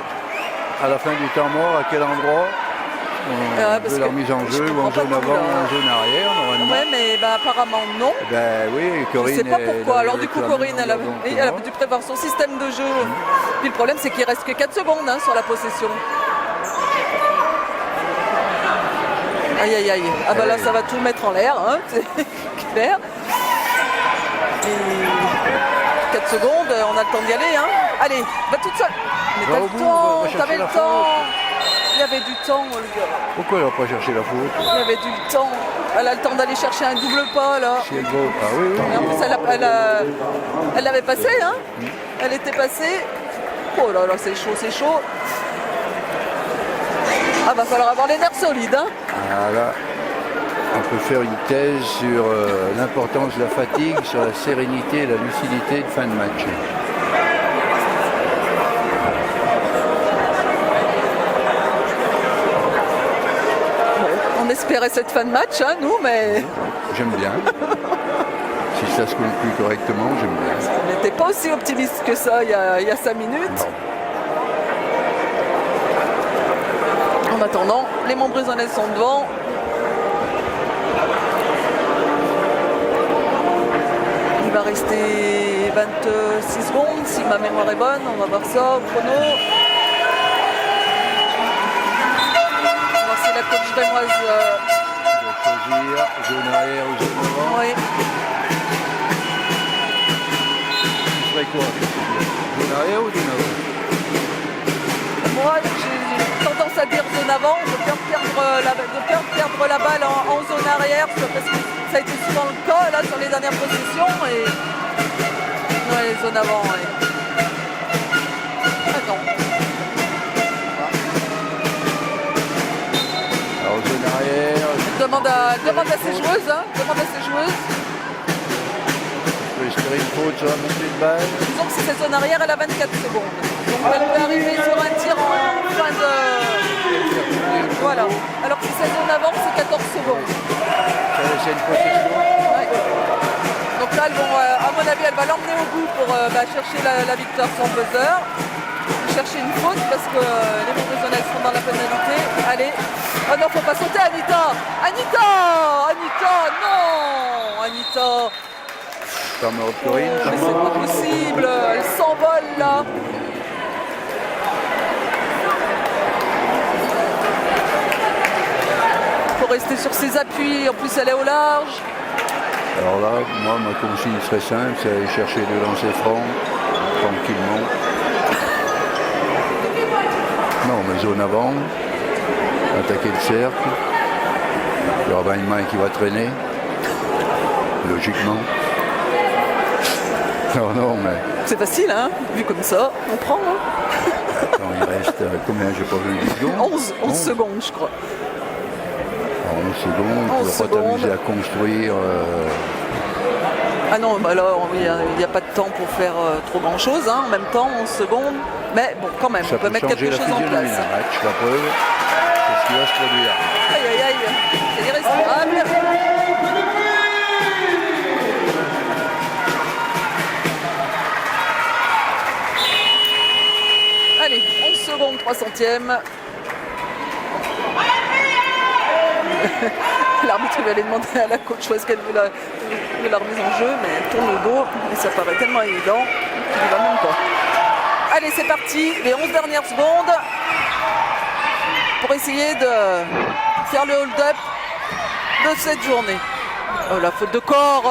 à la fin du temps mort, à quel endroit on veut la remise en jeu, ou en zone avant, ou en zone arrière, normalement. Oui, mais apparemment non. Oui, Corinne. Je ne sais pas pourquoi. Alors du coup, Corinne, elle a dû prévoir son système de jeu. Puis le problème, c'est qu'il reste que 4 secondes hein, sur la possession. Aïe, aïe, aïe. Ah bah là, ça va tout mettre en l'air, hein, c'est clair. Et 4 secondes, on a le temps d'y aller. Hein. Allez, va toute seule. Mais t'as le temps, t'avais le temps. Il y avait du temps, Olga. Pourquoi elle n'a pas cherché la faute? Il y avait du temps. Elle a le temps d'aller chercher un double pas, là. Si elle vaut. Ah oui, oui. Et en plus, elle l'avait passé, hein. Elle était passée. Oh là là, c'est chaud, c'est chaud. Ah, va falloir avoir les nerfs solides, hein. Voilà. On peut faire une thèse sur l'importance de la fatigue, sur la sérénité et la lucidité de fin de match. On espérait cette fin de match, hein, nous, mais... J'aime bien. Si ça se conclut correctement, j'aime bien. On n'était pas aussi optimiste que ça il y a 5 minutes. Non. En attendant, les Montbrisonnais sont devant. Il va rester 26 secondes, si ma mémoire est bonne. On va voir ça au chrono. C'est la coach rémoise. Choisir zone arrière ou zone avant. Oui. Tu ferais quoi? Zone arrière ou zone avant? Moi, j'ai tendance à dire zone avant, de peur perdre la balle en zone arrière, parce que ça a été souvent le cas là, sur les dernières possessions. Et... Ouais, zone avant, ouais. Attends. Demande à ses joueuses, hein. Demande à ses joueuses. On peut espérer une faute sur la montée de balle. Disons que si c'est zone arrière, elle a 24 secondes. Donc elle peut arriver sur un tir en fin de... Voilà. Alors que si c'est zone avant, c'est 14 secondes. Ça laisse une possession. Ouais. Chantal, bon, à mon avis, elle va l'emmener au bout pour chercher la victoire sans buzzer. Chercher une faute parce que les Montbrésonnaises sont dans la pénalité. Allez. Oh non, faut pas sauter, Anita. Anita, non. Anita. Corinne. Mais c'est pas possible. Elle s'envole là. Faut rester sur ses appuis. En plus, elle est au large. Alors là, moi, ma consigne serait simple, c'est aller chercher le lancer franc, tranquillement. Non, mais zone avant, attaquer le cercle. Il y aura une main qui va traîner, logiquement. Non, mais... C'est facile, hein, vu comme ça, on prend. Hein. Attends, il reste combien? J'ai pas vu 10 secondes. 11 secondes, je crois. 11 secondes, tu ne vas pas t'amuser à construire. Ah non, bah là, il n'y a pas de temps pour faire trop grand chose, hein, en même temps, 11 secondes. Mais bon, quand même, Ça on peut mettre quelque chose en place. Match, la preuve, c'est ce qui va se produire. Aïe, aïe, aïe, c'est irrespirable. Allez, 11 secondes, 3 centièmes. L'arbitre va aller demander à la coach où est-ce qu'elle veut la remise en jeu, mais elle tourne le dos et ça paraît tellement évident qu'il ne va même pas. Allez, c'est parti, les 11 dernières secondes pour essayer de faire le hold-up de cette journée. Oh, la faute de corps,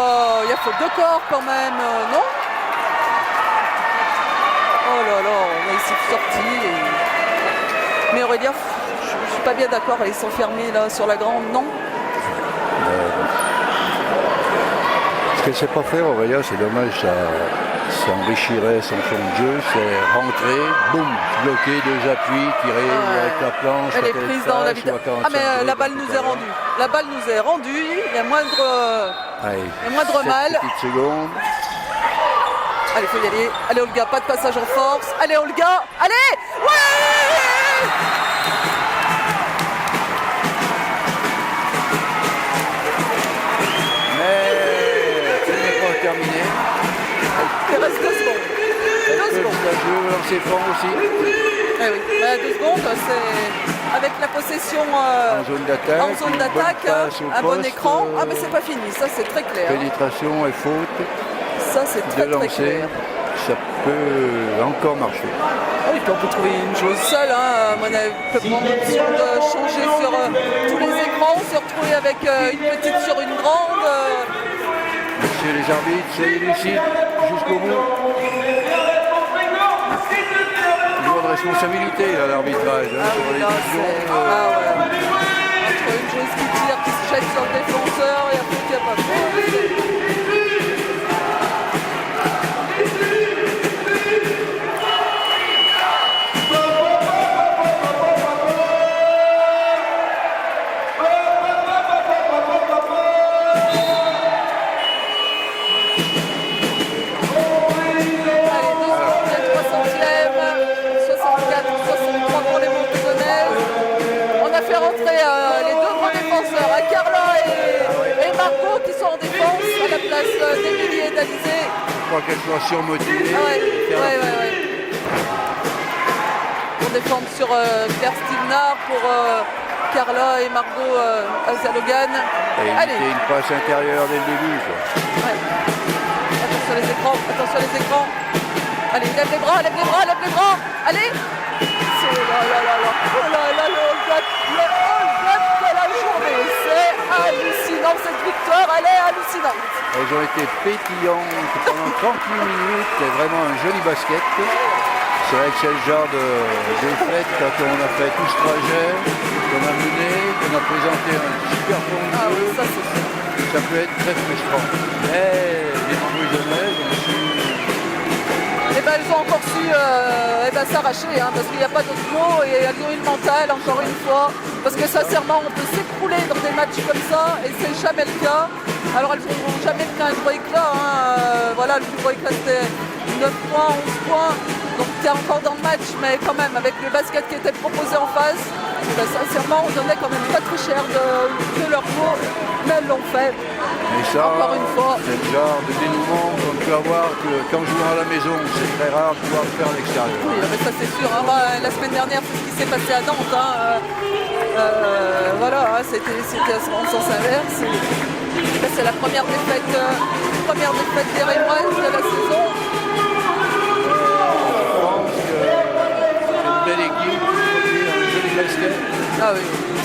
il y a faute de corps quand même, non? Oh là là, on a ici sorti. Mais Aurélia, je suis pas bien d'accord, elle est s'enfermer là sur la grande, non? Ce qu'elle ne sait pas faire, Aurélia, c'est dommage, ça enrichirait son fond de jeu, c'est rentrer, boum, bloquer, 2 appuis, tirer avec la planche. Elle est prise dans la vitesse. Ah mais la balle nous est rendue. La balle nous est rendue, il y a moindre mal. Petites secondes. Allez, faut y aller. Allez Olga, pas de passage en force. Allez Olga, allez. Ouais. Terminé. Il reste 2 secondes. 2 secondes. La jeu, lancer franc aussi. Eh oui, 2 secondes, c'est avec la possession en zone d'attaque, un bon écran. Ah mais c'est pas fini, ça c'est très clair. Pénétration et faute. Ça c'est très clair. Ça peut encore marcher. Oui, puis on peut trouver une chose seule. Hein. On a peut prendre l'option de changer sur tous les écrans, se retrouver avec une petite sur une grande. Messieurs les arbitres, soyez lucides jusqu'au bout. Lourde responsabilité là, l'arbitrage. Sur les décisions. Entre une chose qui tire, qui se jette sur le défenseur et après qui n'a pas de les 2 grands défenseurs, Carla et Margot qui sont en défense à la place d'Emilie et d'Alizé. Je crois qu'elle soit surmotivée. Ouais. On défend sur Claire Stivnard pour Carla et Margot Azalogan. Allez, une passe intérieure dès le début. Ouais. Attention les écrans. Allez, lève les bras. Allez. Oh là là, le hold-up de la journée. C'est hallucinant, cette victoire, elle est hallucinante. Elles ont été pétillantes pendant 38 minutes, c'est vraiment un joli basket. C'est vrai que c'est le genre de fête quand on a fait tout ce trajet, qu'on a mené, qu'on a présenté un super bon jeu. Ça peut être très frustrant. Mais les Montbrésonnaises ont su... elles ont encore su s'arracher, hein, parce qu'il n'y a pas d'autre mot, et elles ont eu le mental, encore une fois, parce que sincèrement, on peut s'écrouler dans des matchs comme ça, et c'est jamais le cas. Alors elles n'ont jamais pris un gros éclat, hein. Voilà, le plus gros éclat c'était 9 points, 11 points, donc c'était encore dans le match, mais quand même, avec le basket qui était proposé en face, Ben, sincèrement, on donnait quand même pas très cher de leur peau, mais elles l'ont fait. Et ça, Encore une fois. c'est le genre de dénouement qu'on peut avoir qu'en jouant à la maison. C'est très rare de pouvoir le faire à l'extérieur. Oui, mais ça c'est sûr. Hein. Bah, la semaine dernière, c'est ce qui s'est passé à Nantes. Hein. Voilà, hein, c'était en sens inverse. Là, c'est la première défaite des Rémoises de la saison. Je pense que c'est une belle équipe, un joli basket. Ah oui,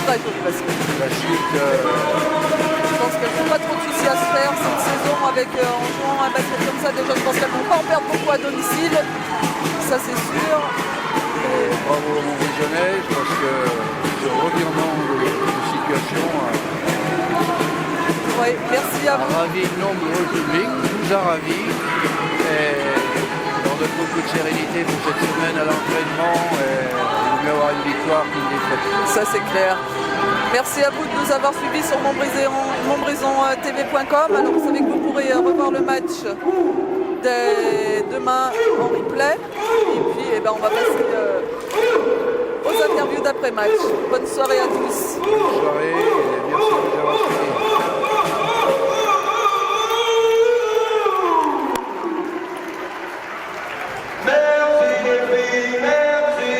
très joli basket. La suite, Je pense qu'elles n'ont pas trop de soucis à se faire cette saison en jouant un basket comme ça. Déjà, je pense qu'elles ne vont pas en perdre beaucoup à domicile. Ça, c'est sûr. bravo au Montbrison, parce que ce revirement de situation Oui, merci à a vous. ravi de nombreux publics, nous a ravis. Et on donne beaucoup de sérénité pour cette semaine à l'entraînement. Et il va y avoir une victoire qui une défaite. Ça, c'est clair. Merci à vous de nous avoir suivis sur montbrisontv.com. Alors, vous savez que vous pourrez revoir le match dès demain en replay. Et puis, eh ben, on va passer aux interviews d'après-match. Bonne soirée à tous. Bonne soirée et merci de nous avoir suivis. Merci les filles, merci.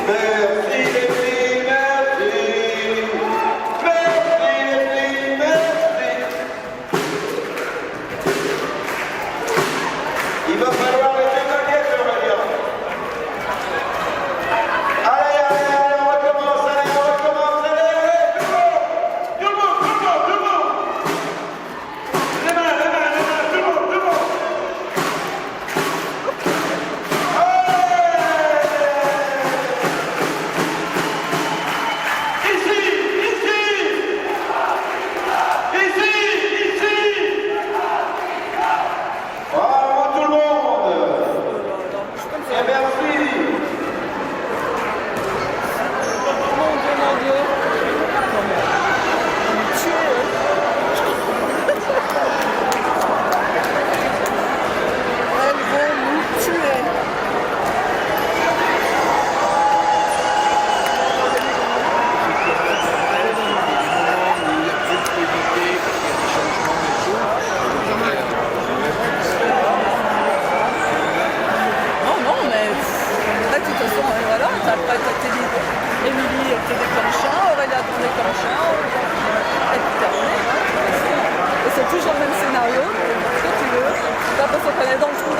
Merci les filles, merci. Merci les filles, merci. Il va falloir les dégager, Aurélien. Allez, on recommence, allez, tout le monde. Les mains, tout le monde. Bravo tout le monde. Et merci. Mon Dieu, mon Dieu. Elles vont nous tuer. Non, mais là, de toute façon, voilà, après, t'as Émilie qui déclenche un, Aurélia qui déclenche un, et puis terminé. Et c'est toujours le même scénario, ce que tu veux. T'as l'impression qu'on est dans le trou,